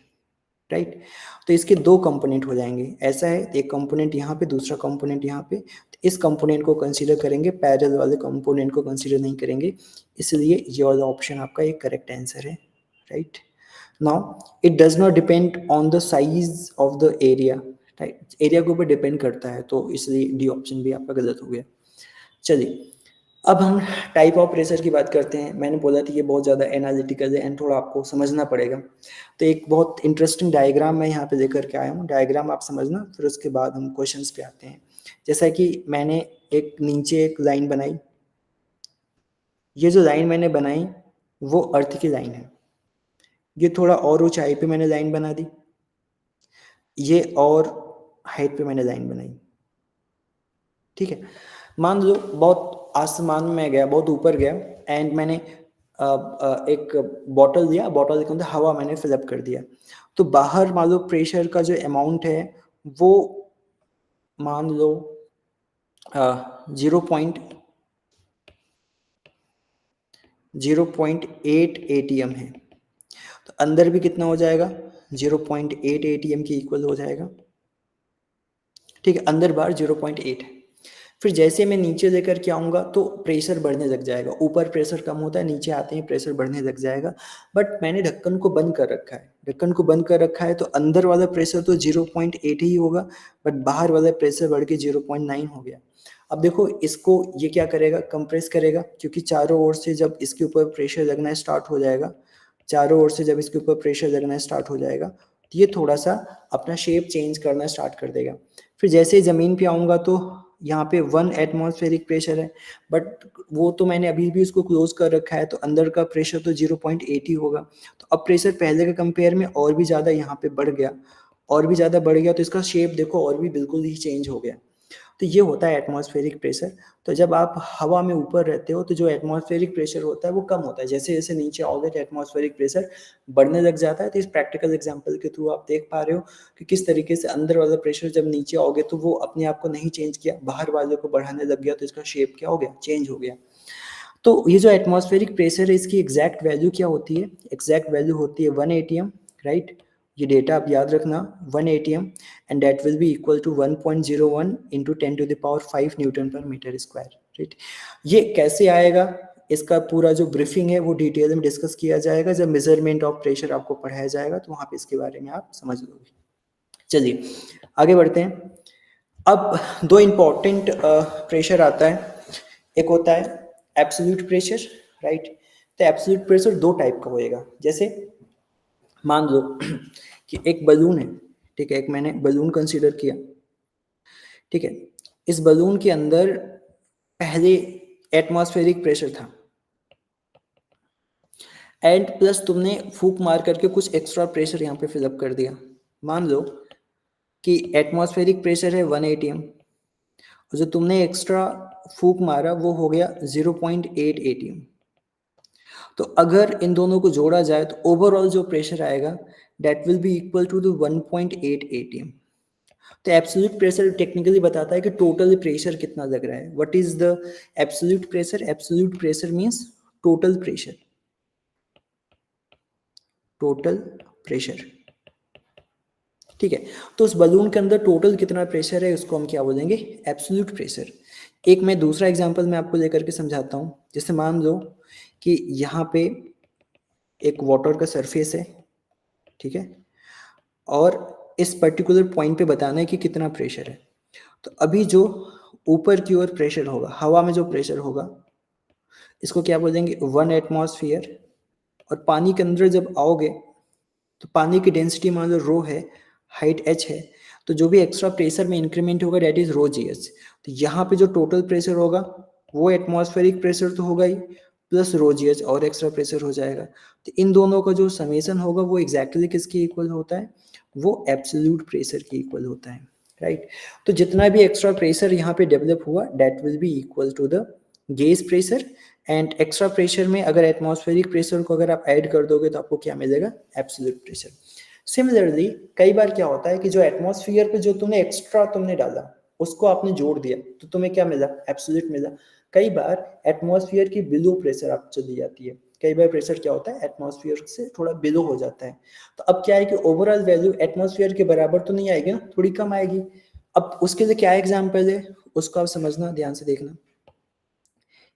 right. तो इसके दो कंपोनेंट हो जाएंगे, ऐसा है एक कंपोनेंट यहाँ पे दूसरा कंपोनेंट यहाँ पे, तो इस कंपोनेंट को कंसीडर करेंगे, पैरेलल वाले कंपोनेंट को कंसीडर नहीं करेंगे, इसलिए ये वाला ऑप्शन आपका एक करेक्ट आंसर है, right. Now it does not depend on the size of the area, right, area के ऊपर डिपेंड करता है, तो इसलिए डी ऑप्शन भी आपका गलत हो गया। चलिए अब हम टाइप ऑफ प्रेशर की बात करते हैं। मैंने बोला था ये बहुत ज़्यादा एनालिटिकल है एंड थोड़ा आपको समझना पड़ेगा, तो एक बहुत इंटरेस्टिंग डायग्राम मैं यहाँ पे लेकर के आया हूँ। डायग्राम आप समझना, फिर उसके बाद हम क्वेश्चंस पे आते हैं। जैसा कि मैंने एक नीचे एक लाइन बनाई, ये जो लाइन मैंने बनाई वो अर्थ की लाइन है, ये थोड़ा और ऊंचाई पे मैंने लाइन बना दी, ये और हाइट पे मैंने लाइन बनाई, ठीक है। मान लो बहुत आसमान में गया, बहुत ऊपर गया, एंड मैंने एक बॉटल दिया, बॉटल के अंदर हवा मैंने फिलअप कर दिया, तो बाहर मान लो प्रेशर का जो अमाउंट है वो मान लो 0.8 ATM है, तो अंदर भी कितना हो जाएगा, 0.8 ATM के इक्वल हो जाएगा, ठीक है। अंदर बार 0.8 है। फिर जैसे मैं नीचे लेकर के आऊँगा तो प्रेशर बढ़ने लग जाएगा, ऊपर प्रेशर कम होता है, नीचे आते ही प्रेशर बढ़ने लग जाएगा। बट मैंने ढक्कन को बंद कर रखा है, ढक्कन को बंद कर रखा है तो अंदर वाला प्रेशर तो 0.8 ही होगा, बट बाहर वाला प्रेशर बढ़ के 0.9 हो गया। अब देखो इसको ये क्या करेगा, कंप्रेस करेगा, क्योंकि चारों ओर से जब इसके ऊपर प्रेशर लगना स्टार्ट हो जाएगा, चारों ओर से जब इसके ऊपर प्रेशर लगना स्टार्ट हो जाएगा तो ये थोड़ा सा अपना शेप चेंज करना स्टार्ट कर देगा। फिर जैसे ही ज़मीन पे आऊँगा तो यहाँ पे 1 एटमॉस्फेरिक प्रेशर है, बट वो तो मैंने अभी भी उसको क्लोज कर रखा है, तो अंदर का प्रेशर तो 0.8 ही होगा। तो अब प्रेशर पहले के कंपेयर में और भी ज़्यादा यहाँ पे बढ़ गया, और भी ज़्यादा बढ़ गया, तो इसका शेप देखो और भी बिल्कुल ही चेंज हो गया। तो ये होता है एटमॉस्फेरिक प्रेशर। तो जब आप हवा में ऊपर रहते हो तो जो एटमॉस्फेरिक प्रेशर होता है वो कम होता है, जैसे जैसे नीचे आओगे तो एटमॉस्फेरिक प्रेशर बढ़ने लग जाता है। तो इस प्रैक्टिकल एग्जांपल के थ्रू आप देख पा रहे हो कि किस तरीके से अंदर वाला प्रेशर जब नीचे आओगे तो वो अपने आप को नहीं चेंज किया, बाहर वाले को बढ़ाने लग गया, तो इसका शेप क्या हो गया, चेंज हो गया। तो ये जो एटमॉस्फेरिक प्रेशर है इसकी एग्जैक्ट वैल्यू क्या होती है, एग्जैक्ट वैल्यू होती है 1 ATM, राइट। ये डेटा आप याद रखना, 1 ATM, and that will be equal to 1.01 into 10⁵ newton per metre square, right. ये कैसे आएगा, इसका पूरा जो ब्रीफिंग है वो डिटेल में डिस्कस किया जाएगा जब मेजरमेंट ऑफ प्रेशर आपको पढ़ाया जाएगा, तो वहाँ पे इसके बारे में आप समझ लोगे। चलिए आगे बढ़ते हैं। अब दो इम्पॉर्टेंट प्रेशर आता है, एक होता है एब्सोल्यूट प्रेशर, राइट। तो एब्सोल्यूट प्रेशर दो टाइप का होएगा, जैसे मान लो कि एक बलून है, ठीक है, एक मैंने बलून कंसीडर किया, ठीक है। इस बलून के अंदर पहले एटमॉस्फेरिक प्रेशर था, एंड प्लस तुमने फूंक मार करके कुछ एक्स्ट्रा प्रेशर यहाँ पे फिलअप कर दिया। मान लो कि एटमॉस्फेरिक प्रेशर है 1 ATM, और जो तुमने एक्स्ट्रा फूंक मारा वो हो गया 0.8 ATM। तो अगर इन दोनों को जोड़ा जाए तो ओवरऑल जो प्रेशर आएगा that will be equal to the 1.8 ATM। तो एब्सोल्यूट प्रेशर टेक्निकली बताता है कि टोटल प्रेशर कितना लग रहा है। What is the absolute pressure, absolute pressure means total pressure, total pressure, ठीक है। तो उस बलून के अंदर टोटल कितना प्रेशर है उसको हम क्या बोलेंगे, एब्सोल्यूट प्रेशर। एक मैं दूसरा एग्जांपल मैं आपको लेकर के समझाता हूँ। जैसे मान लो कि यहाँ पे एक वाटर का सरफेस है, ठीक है, और इस पर्टिकुलर पॉइंट पे बताना है कि कितना प्रेशर है। तो अभी जो ऊपर की ओर प्रेशर होगा, हवा में जो प्रेशर होगा, इसको क्या बोलेंगे, 1 एटमॉस्फेयर। और पानी के अंदर जब आओगे तो पानी की डेंसिटी मान लो रो है, हाइट h है, तो जो भी एक्स्ट्रा प्रेशर में इंक्रीमेंट होगा डेट इज रो GH। तो यहाँ पे जो टोटल प्रेशर होगा वो एटमॉस्फेरिक प्रेशर तो होगा ही, प्लस रो GH और एक्स्ट्रा प्रेशर हो जाएगा। तो इन दोनों का जो समेसन होगा वो एग्जैक्टली किसके इक्वल होता है, वो एब्सोल्यूट प्रेशर के इक्वल होता है, राइट। तो जितना भी एक्स्ट्रा प्रेशर यहाँ पे डेवलप हुआ that will be equal to the gauge pressure, and extra pressure में अगर एटमॉस्फेरिक प्रेशर को अगर आप ऐड कर दोगे तो आपको क्या मिलेगा, एब्सोल्यूट प्रेशर। सिमिलरली कई बार क्या होता है कि जो एटमॉस्फेयर पे जो तुमने एक्स्ट्रा तुमने डाला उसको आपने जोड़ दिया तो तुम्हें क्या मिला, एब्सोल्यूट मिला। कई बार एटमॉस्फेयर की बिलो प्रेशर आप चली जाती है, कई बार प्रेशर क्या होता है एटमॉस्फेयर से थोड़ा बिलो हो जाता है। तो अब क्या है कि ओवरऑल वैल्यू एटमॉस्फेयर के बराबर तो नहीं आएगी ना, थोड़ी कम आएगी। अब उसके लिए क्या एग्जाम्पल है उसको आप समझना, ध्यान से देखना।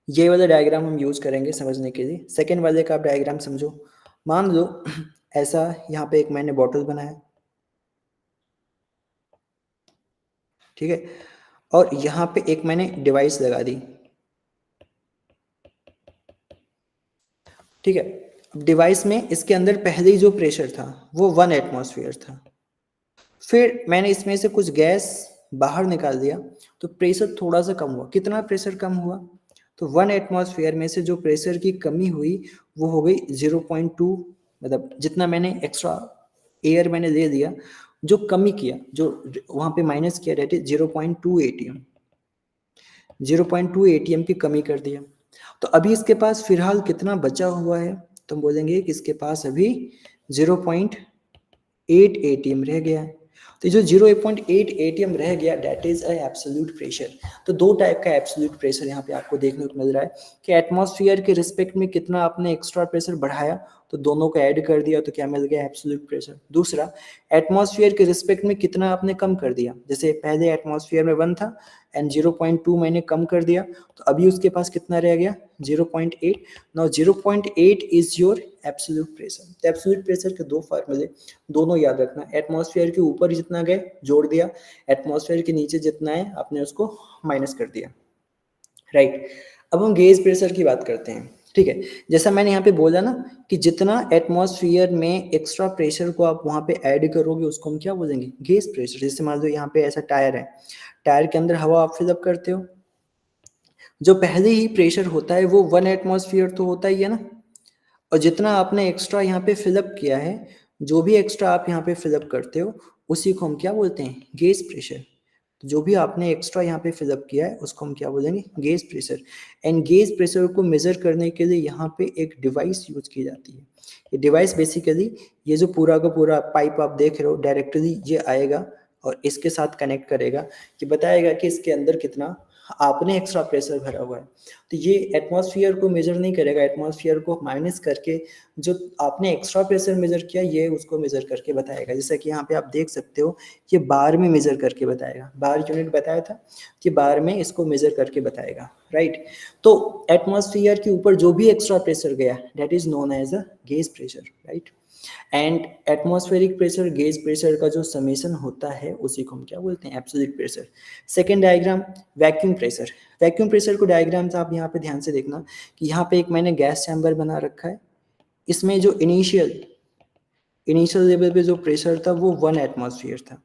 ये वाला डायग्राम हम यूज करेंगे समझने के लिए। सेकेंड वाले का आप डायग्राम समझो। मान लो ऐसा यहाँ पे एक मैंने बॉटल बनाया, ठीक है, और यहाँ पे एक मैंने डिवाइस लगा दी, ठीक है। अब डिवाइस में इसके अंदर पहले ही जो प्रेशर था वो 1 एटमॉस्फेयर था। फिर मैंने इसमें से कुछ गैस बाहर निकाल दिया तो प्रेशर थोड़ा सा कम हुआ। कितना प्रेशर कम हुआ, तो 1 एटमॉस्फेयर में से जो प्रेशर की कमी हुई वो हो गई 0.2, मतलब जितना मैंने एक्स्ट्रा एयर मैंने दे दिया जो कमी किया, जो वहां पे माइनस किया, डेट इज 0.2 एटीएम, 0.2 एटीएम की कमी कर दिया। तो अभी इसके पास फिलहाल कितना बचा हुआ है, तो हम बोलेंगे कि इसके पास अभी 0.8 एटीएम रह गया है। तो जो 0.8 एटीएम रह गया, that is a absolute pressure. तो दो टाइप का एब्सोल्यूट प्रेशर यहाँ पे आपको देखने को मिल रहा है कि एटमॉस्फेयर के रिस्पेक्ट में कितना आपने एक्स्ट्रा प्रेशर बढ़ाया, तो दोनों को ऐड कर दिया तो क्या मिल गया, एब्सोल्यूट प्रेशर। दूसरा, एटमॉस्फेयर के रिस्पेक्ट में कितना आपने कम कर दिया, जैसे पहले एटमॉस्फेयर में 1 था एंड 0.2 मैंने कम कर दिया, तो अभी उसके पास कितना रह गया, 0.8। Now 0.8 is your absolute pressure. तो एब्सोल्यूट प्रेशर के दो फार्मूले, दोनों याद रखना, एटमॉस्फेयर के ऊपर जितना गए जोड़ दिया, एटमॉस्फेयर के नीचे जितना है आपने उसको माइनस कर दिया, राइट। अब हम गेज प्रेशर की बात करते हैं, ठीक है। जैसा मैंने यहाँ पे बोला ना कि जितना एटमॉस्फेयर में एक्स्ट्रा प्रेशर को आप वहाँ पे ऐड करोगे उसको हम क्या बोलेंगे, गेज प्रेशर। जैसे मान लो यहाँ पे ऐसा टायर है, टायर के अंदर हवा आप फिलअप करते हो, जो पहले ही प्रेशर होता है वो 1 एटमॉस्फेयर तो होता ही है ना, और जितना आपने एक्स्ट्रा यहाँ पे फिलअप किया है, जो भी एक्स्ट्रा आप यहाँ पे फिलअप करते हो उसी को हम क्या बोलते हैं, गेज प्रेशर। तो जो भी आपने एक्स्ट्रा यहाँ पे फिलअप किया है उसको हम क्या बोलेंगे, gauge pressure. And gauge pressure को मेजर करने के लिए यहाँ पे एक डिवाइस यूज की जाती है। ये डिवाइस बेसिकली, ये जो पूरा का पूरा पाइप आप देख रहे हो, डायरेक्टली ये आएगा और इसके साथ कनेक्ट करेगा, कि बताएगा कि इसके अंदर कितना आपने एक्स्ट्रा प्रेशर भरा हुआ है। तो ये एटमॉस्फेयर को मेजर नहीं करेगा, एटमॉस्फेयर को माइनस करके जो आपने एक्स्ट्रा प्रेशर मेजर किया ये उसको मेजर करके बताएगा। जैसा कि यहाँ पे आप देख सकते हो, ये बार में मेजर करके बताएगा, बार यूनिट बताया था कि बार में इसको मेजर करके बताएगा, राइट। तो एटमॉस्फेयर के ऊपर जो भी एक्स्ट्रा प्रेशर गया, that is known as a gauge pressure, right. And atmospheric pressure gauge pressure का जो समेशन होता है उसी को हम क्या बोलते हैं, absolute pressure. Second diagram, vacuum pressure. Vacuum pressure को डायग्राम आप यहाँ पे ध्यान से देखना कि यहाँ पे एक मैंने गैस चैम्बर बना रखा है, इसमें जो इनिशियल लेवल पे जो प्रेशर था वो 1 एटमॉस्फेयर था।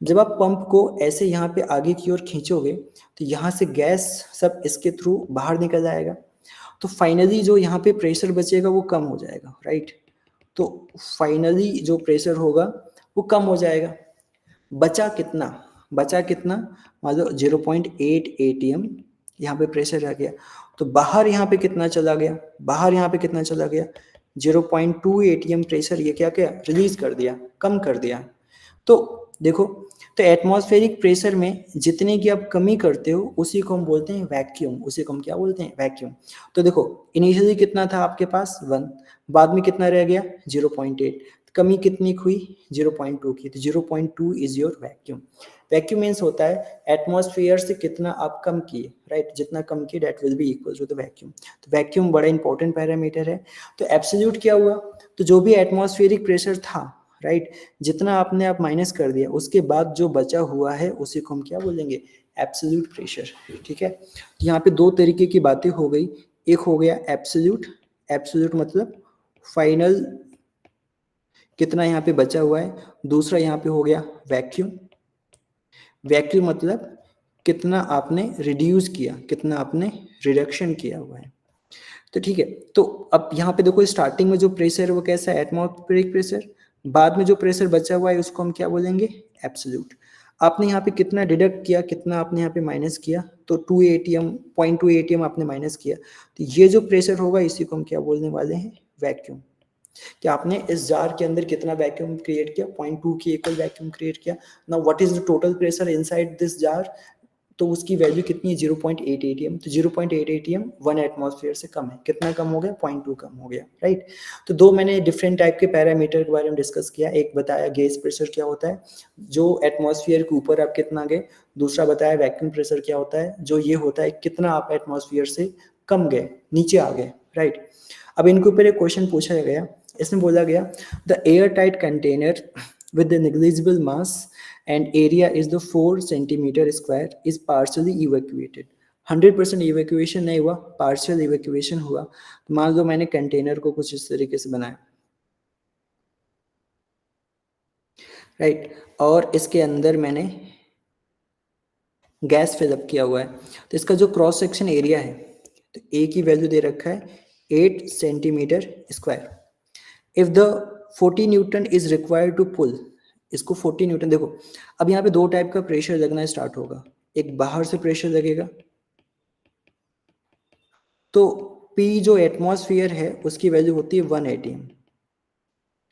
जब आप पंप को ऐसे यहाँ पे आगे की ओर खींचोगे तो यहाँ से गैस सब इसके थ्रू बाहर निकल जाएगा, तो फाइनली जो यहाँ पे प्रेशर बचेगा वो कम हो जाएगा, राइट। तो फाइनली जो प्रेशर होगा वो कम हो जाएगा। बचा कितना, मान लो 0.8 एटीएम यहाँ पे प्रेशर आ गया, तो बाहर यहाँ पे कितना चला गया, 0.2 एटीएम प्रेशर ये क्या किया, रिलीज कर दिया, कम कर दिया। तो देखो, तो एटमॉस्फेरिक प्रेशर में जितने की आप कमी करते हो उसी को हम बोलते हैं वैक्यूम, उसी को हम क्या बोलते हैं, वैक्यूम। तो देखो, इनिशियली कितना था आपके पास 1, बाद में कितना रह गया 0.8, कमी कितनी हुई 0.2 की, तो 0.2 is your vacuum. Vacuum means होता है एटमॉस्फेयर से कितना आप कम किए, राइट, जितना कम किए that will be equal to the vacuum. तो वैक्यूम बड़ा इंपॉर्टेंट पैरामीटर है। तो एब्सोल्यूट क्या हुआ, तो जो भी एटमॉस्फेरिक प्रेशर था, राइट, जितना आपने आप माइनस कर दिया उसके बाद जो बचा हुआ है उसी को हम क्या बोलेंगे, एब्सोल्यूट प्रेशर, ठीक है। तो यहाँ पे दो तरीके की बातें हो गई, एक हो गया एब्सोल्यूट, एब्सोल्यूट मतलब फाइनल कितना यहाँ पे बचा हुआ है, दूसरा यहाँ पे हो गया वैक्यूम, वैक्यूम मतलब कितना आपने रिड्यूस किया, कितना आपने रिडक्शन किया हुआ है। तो ठीक है, तो अब यहाँ पे देखो स्टार्टिंग में जो प्रेशर है वो कैसा है, एटमॉस्फेरिक प्रेशर, बाद में जो प्रेशर बचा हुआ है उसको हम क्या बोलेंगे, एब्सोल्यूट। आपने यहाँ पे कितना डिडक्ट किया, कितना आपने यहाँ पे माइनस किया, तो 2 एटीएम, 0.2 एटीएम आपने माइनस किया, तो ये जो प्रेशर होगा इसी को हम क्या बोलने वाले हैं, वैक्यूम। कि आपने इस जार के अंदर कितना वैक्यूम क्रिएट किया, 0.2 की इक्वल वैक्यूम क्रिएट किया। Now what is the total pressure inside this jar, तो उसकी वैल्यू कितनी है 0.8 एटीएम। तो 0.8 एटीएम 1 एटमॉस्फेयर से कम है, कितना कम हो गया, 0.2 कम हो गया, राइट। तो दो मैंने डिफरेंट टाइप के पैरामीटर के बारे में डिस्कस किया, एक बताया गेज प्रेशर क्या होता है, जो एटमॉस्फेयर के ऊपर आप कितना गए, दूसरा बताया वैक्यूम प्रेशर क्या होता है, जो ये होता है कितना आप एटमॉस्फेयर से कम गए, नीचे आ गए, राइट। अब इनके ऊपर एक क्वेश्चन पूछा गया, इसमें बोला गया the air tight container with the negligible mass and area is the 4 centimeter square is partially evacuated। 100% evacuation नहीं हुआ, partial evacuation हुआ। तो मान लो मैंने कंटेनर को कुछ इस तरीके से बनाया, राइट, और इसके अंदर मैंने गैस फिलअप किया हुआ है, तो इसका जो क्रॉस सेक्शन एरिया है, तो ए की वैल्यू दे रखा है 8 centimetre square. If the 40 newton is required to pull इसको 40 न्यूटन। देखो अब यहाँ पे दो टाइप का प्रेशर लगना स्टार्ट होगा, एक बाहर से प्रेशर लगेगा, तो P जो एटमॉस्फेयर है उसकी वैल्यू होती है 1 atm,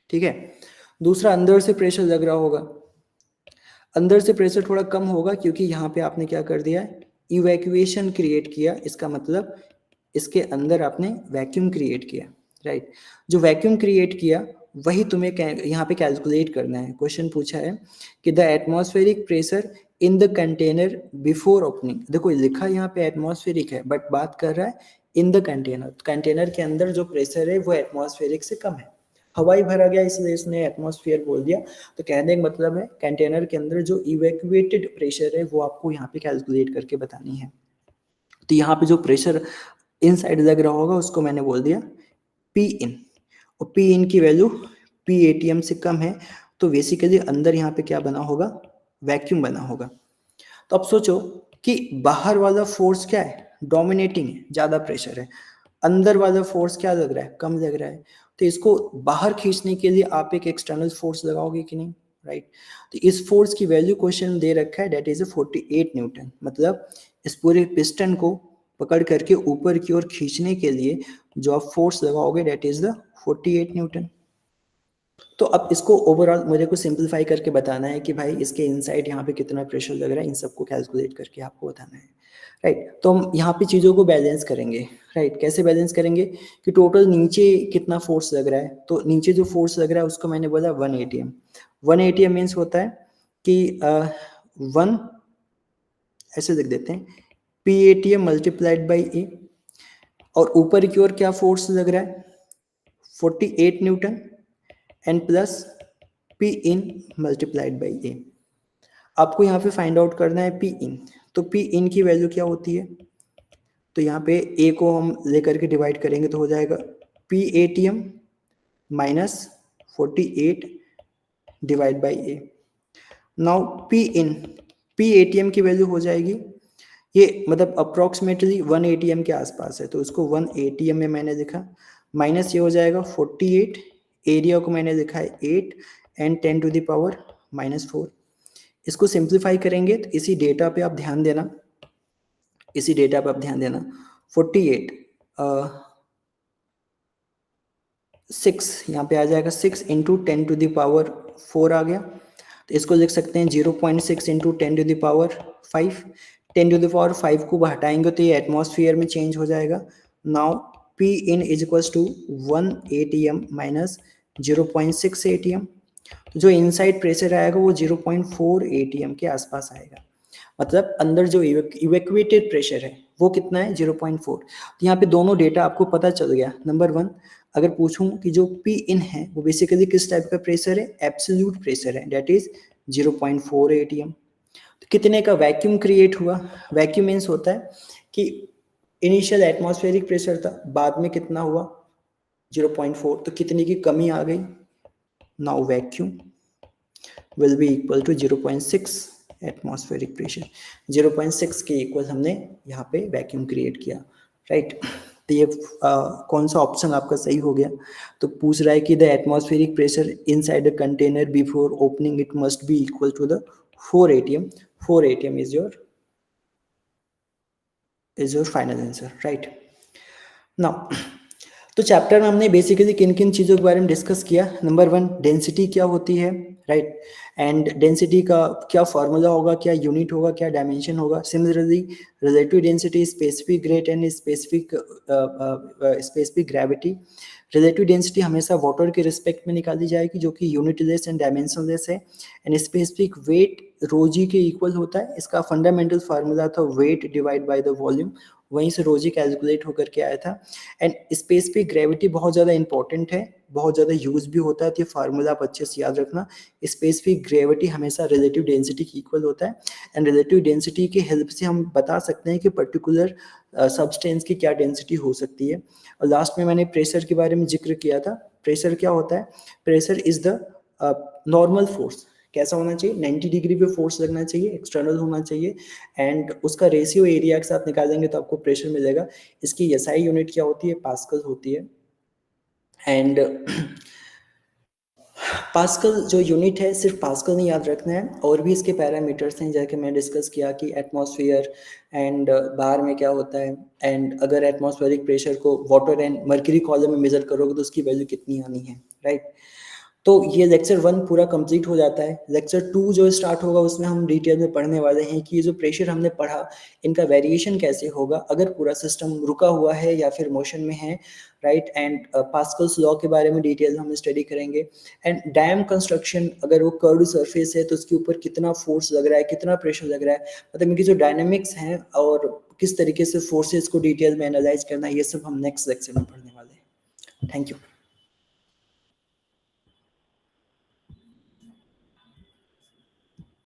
ठीक है। दूसरा अंदर से प्रेशर लग रहा होगा, अंदर से प्रेशर थोड़ा कम होगा क्योंकि यहाँ पे आपने क्या कर दिया है, इवैक्यूएशन क्रिएट किया, इसका मतलब इसके अंदर आपने वैक्यूम क्रिएट किया, राइट। जो वैक्यूम क्रिएट किया वही तुम्हें यहाँ पे कैलकुलेट करना है। क्वेश्चन पूछा है कि the atmospheric pressure in the container before opening. देखो लिखा यहाँ पे एटमॉस्फेरिक है बट बात कर रहा है इन द कंटेनर, कंटेनर के अंदर जो प्रेशर है वो एटमॉस्फेरिक से कम है, हवाई भरा गया इसलिए इसने एटमॉस्फेयर बोल दिया। तो कहने का मतलब है कंटेनर के अंदर जो इवैक्यूएटेड प्रेशर है वो आपको यहाँ पे कैलकुलेट करके बतानी है। तो यहाँ पे जो प्रेशर इनसाइड लग रहा होगा उसको मैंने बोल दिया पी इन, और पी इन की वैल्यू पी एटीएम से कम है, तो बेसिकली अंदर यहाँ पे क्या बना होगा, वैक्यूम बना होगा। तो अब सोचो कि बाहर वाला फोर्स क्या है, डोमिनेटिंग है, ज्यादा प्रेशर है, अंदर वाला फोर्स क्या लग रहा है, कम लग रहा है। तो इसको बाहर खींचने के लिए आप एक एक्सटर्नल फोर्स लगाओगे कि नहीं, राइट। तो इस फोर्स की वैल्यू क्वेश्चन दे रखा है, डेट इज 48 न्यूटन। मतलब इस पूरे पिस्टन को पकड़ करके ऊपर की ओर खींचने के लिए जो आप फोर्स लगाओगे डेट इज द 48 न्यूटन। तो अब इसको ओवरऑल मुझे को सिंपलीफाई करके बताना है कि भाई इसके इनसाइड यहाँ पे कितना प्रेशर लग रहा है, इन सबको कैलकुलेट करके आपको बताना है, राइट। तो हम यहाँ पे चीज़ों को बैलेंस करेंगे, राइट। कैसे बैलेंस करेंगे कि टोटल नीचे कितना फोर्स लग रहा है, तो नीचे जो फोर्स लग रहा है उसको मैंने बोला 1 atm। 1 atm मीन्स होता है कि 1 ऐसे लिख देते हैं पी atm मल्टीप्लाइड बाई ए, और ऊपर की ओर क्या फोर्स लग रहा है 48 newton and plus P in multiplied by A. आपको यहाँ पे फाइंड आउट करना है पी इन, तो पी इन की वैल्यू क्या होती है, तो यहाँ पे ए को हम लेकर के डिवाइड करेंगे तो हो जाएगा P ATM minus 48 divide by A. Now P ATM की वैल्यू हो जाएगी, ये मतलब अप्रोक्सीमेटली 1 एटीएम के आसपास है, तो उसको 1 एटीएम में मैंने लिखा, माइनस ये हो जाएगा 48, एरिया को मैंने लिखा है 8 एंड 10 टू द पावर -4। इसको सिंप्लीफाई करेंगे तो इसी डेटा पे आप ध्यान देना, इसी डेटा पे आप ध्यान देना 48 6 यहाँ पे आ जाएगा 6 इंटू 10 टू द पावर 4 आ गया, तो इसको लिख सकते हैं 0.6 into 10 to the power 5। 10 to the power 5 को हटाएंगे तो ये एटमॉस्फेयर में चेंज हो जाएगा। Now P in is equals to 1 ATM minus 0.6 ATM, तो जो इनसाइड प्रेशर आएगा वो 0.4 एटीएम के आसपास आएगा। मतलब अंदर जो इवैक्यूएटेड प्रेशर है वो कितना है 0.4। तो यहाँ पे दोनों डेटा आपको पता चल गया। नंबर 1 अगर पूछूं कि जो पी इन है वो बेसिकली किस टाइप का प्रेशर है, एब्सोल्यूट प्रेशर है, डेट इज 0.4 एटीएम। तो कितने का वैक्यूम क्रिएट हुआ, वैक्यूम मीन्स होता है कि इनिशियल एटमॉस्फेरिक प्रेशर था, बाद में कितना हुआ 0.4, तो कितने की कमी आ गई। Now vacuum will be equal to 0.6 atmospheric pressure, 0.6 के इक्वल हमने यहाँ पे वैक्यूम क्रिएट किया, राइट। तो ये कौन सा ऑप्शन आपका सही हो गया, तो पूछ रहा है कि the atmospheric pressure inside the container before opening it must be equal to the 4 atm। 4 atm is your final answer, right. Now तो चैप्टर में हमने बेसिकली किन किन चीज़ों के बारे में डिस्कस किया। नंबर 1 डेंसिटी क्या होती है, राइट, एंड डेंसिटी का क्या फॉर्मूला होगा, क्या यूनिट होगा, क्या डायमेंशन होगा। Similarly relative density, specific rate and specific gravity. Relative density हमेशा वाटर के रिस्पेक्ट में निकाली जाएगी जो कि यूनिटलेस एंड डायमेंशनलेस है, एंड स्पेसिफिक वेट रोजी के इक्वल होता है। इसका फंडामेंटल फार्मूला था weight divide by the volume, वहीं से रोजी कैलकुलेट होकर के आया था। एंड स्पेसिफिक ग्रेविटी बहुत ज़्यादा इंपॉर्टेंट है, बहुत ज़्यादा यूज भी होता है, तो ये फार्मूला आप अच्छे से याद रखना। स्पेसिफिक ग्रेविटी हमेशा रिलेटिव डेंसिटी के इक्वल होता है, एंड रिलेटिव डेंसिटी की हेल्प से हम बता सकते हैं कि पर्टिकुलर सब्सटेंस की क्या डेंसिटी हो सकती है। और लास्ट में मैंने प्रेशर के बारे में जिक्र किया था। प्रेशर क्या होता है, pressure is the normal force. कैसा होना चाहिए, 90 डिग्री पे फोर्स लगना चाहिए, एक्सटर्नल होना चाहिए, एंड उसका रेशियो एरिया के साथ निकालेंगे तो आपको प्रेशर मिलेगा। इसकी एसआई यूनिट क्या होती है, पास्कल होती है, एंड पास्कल जो यूनिट है सिर्फ पास्कल नहीं याद रखना है, और भी इसके पैरामीटर्स हैं, जैसे मैंने डिस्कस किया कि एटमॉस्फेयर एंड बार में क्या होता है, एंड अगर एटमॉस्फेरिक प्रेशर को वाटर एंड मर्क्यूरी कॉलम में मेजर करोगे तो उसकी वैल्यू कितनी आनी है, राइट। तो ये लेक्चर 1 पूरा कंप्लीट हो जाता है। लेक्चर 2 जो स्टार्ट होगा उसमें हम डिटेल में पढ़ने वाले हैं कि ये जो प्रेशर हमने पढ़ा इनका वेरिएशन कैसे होगा अगर पूरा सिस्टम रुका हुआ है या फिर मोशन में है, राइट। एंड पास्कल्स लॉ के बारे में डिटेल हम स्टडी करेंगे। एंड डैम कंस्ट्रक्शन, अगर वो कर्व्ड सरफेस है तो उसके ऊपर कितना फोर्स लग रहा है, कितना प्रेशर लग रहा है, मतलब इनकी जो डायनेमिक्स हैं और किस तरीके से फोर्सेस को डिटेल में एनालाइज करना है, ये सब हम नेक्स्ट लेक्चर में पढ़ने वाले हैं। Thank you.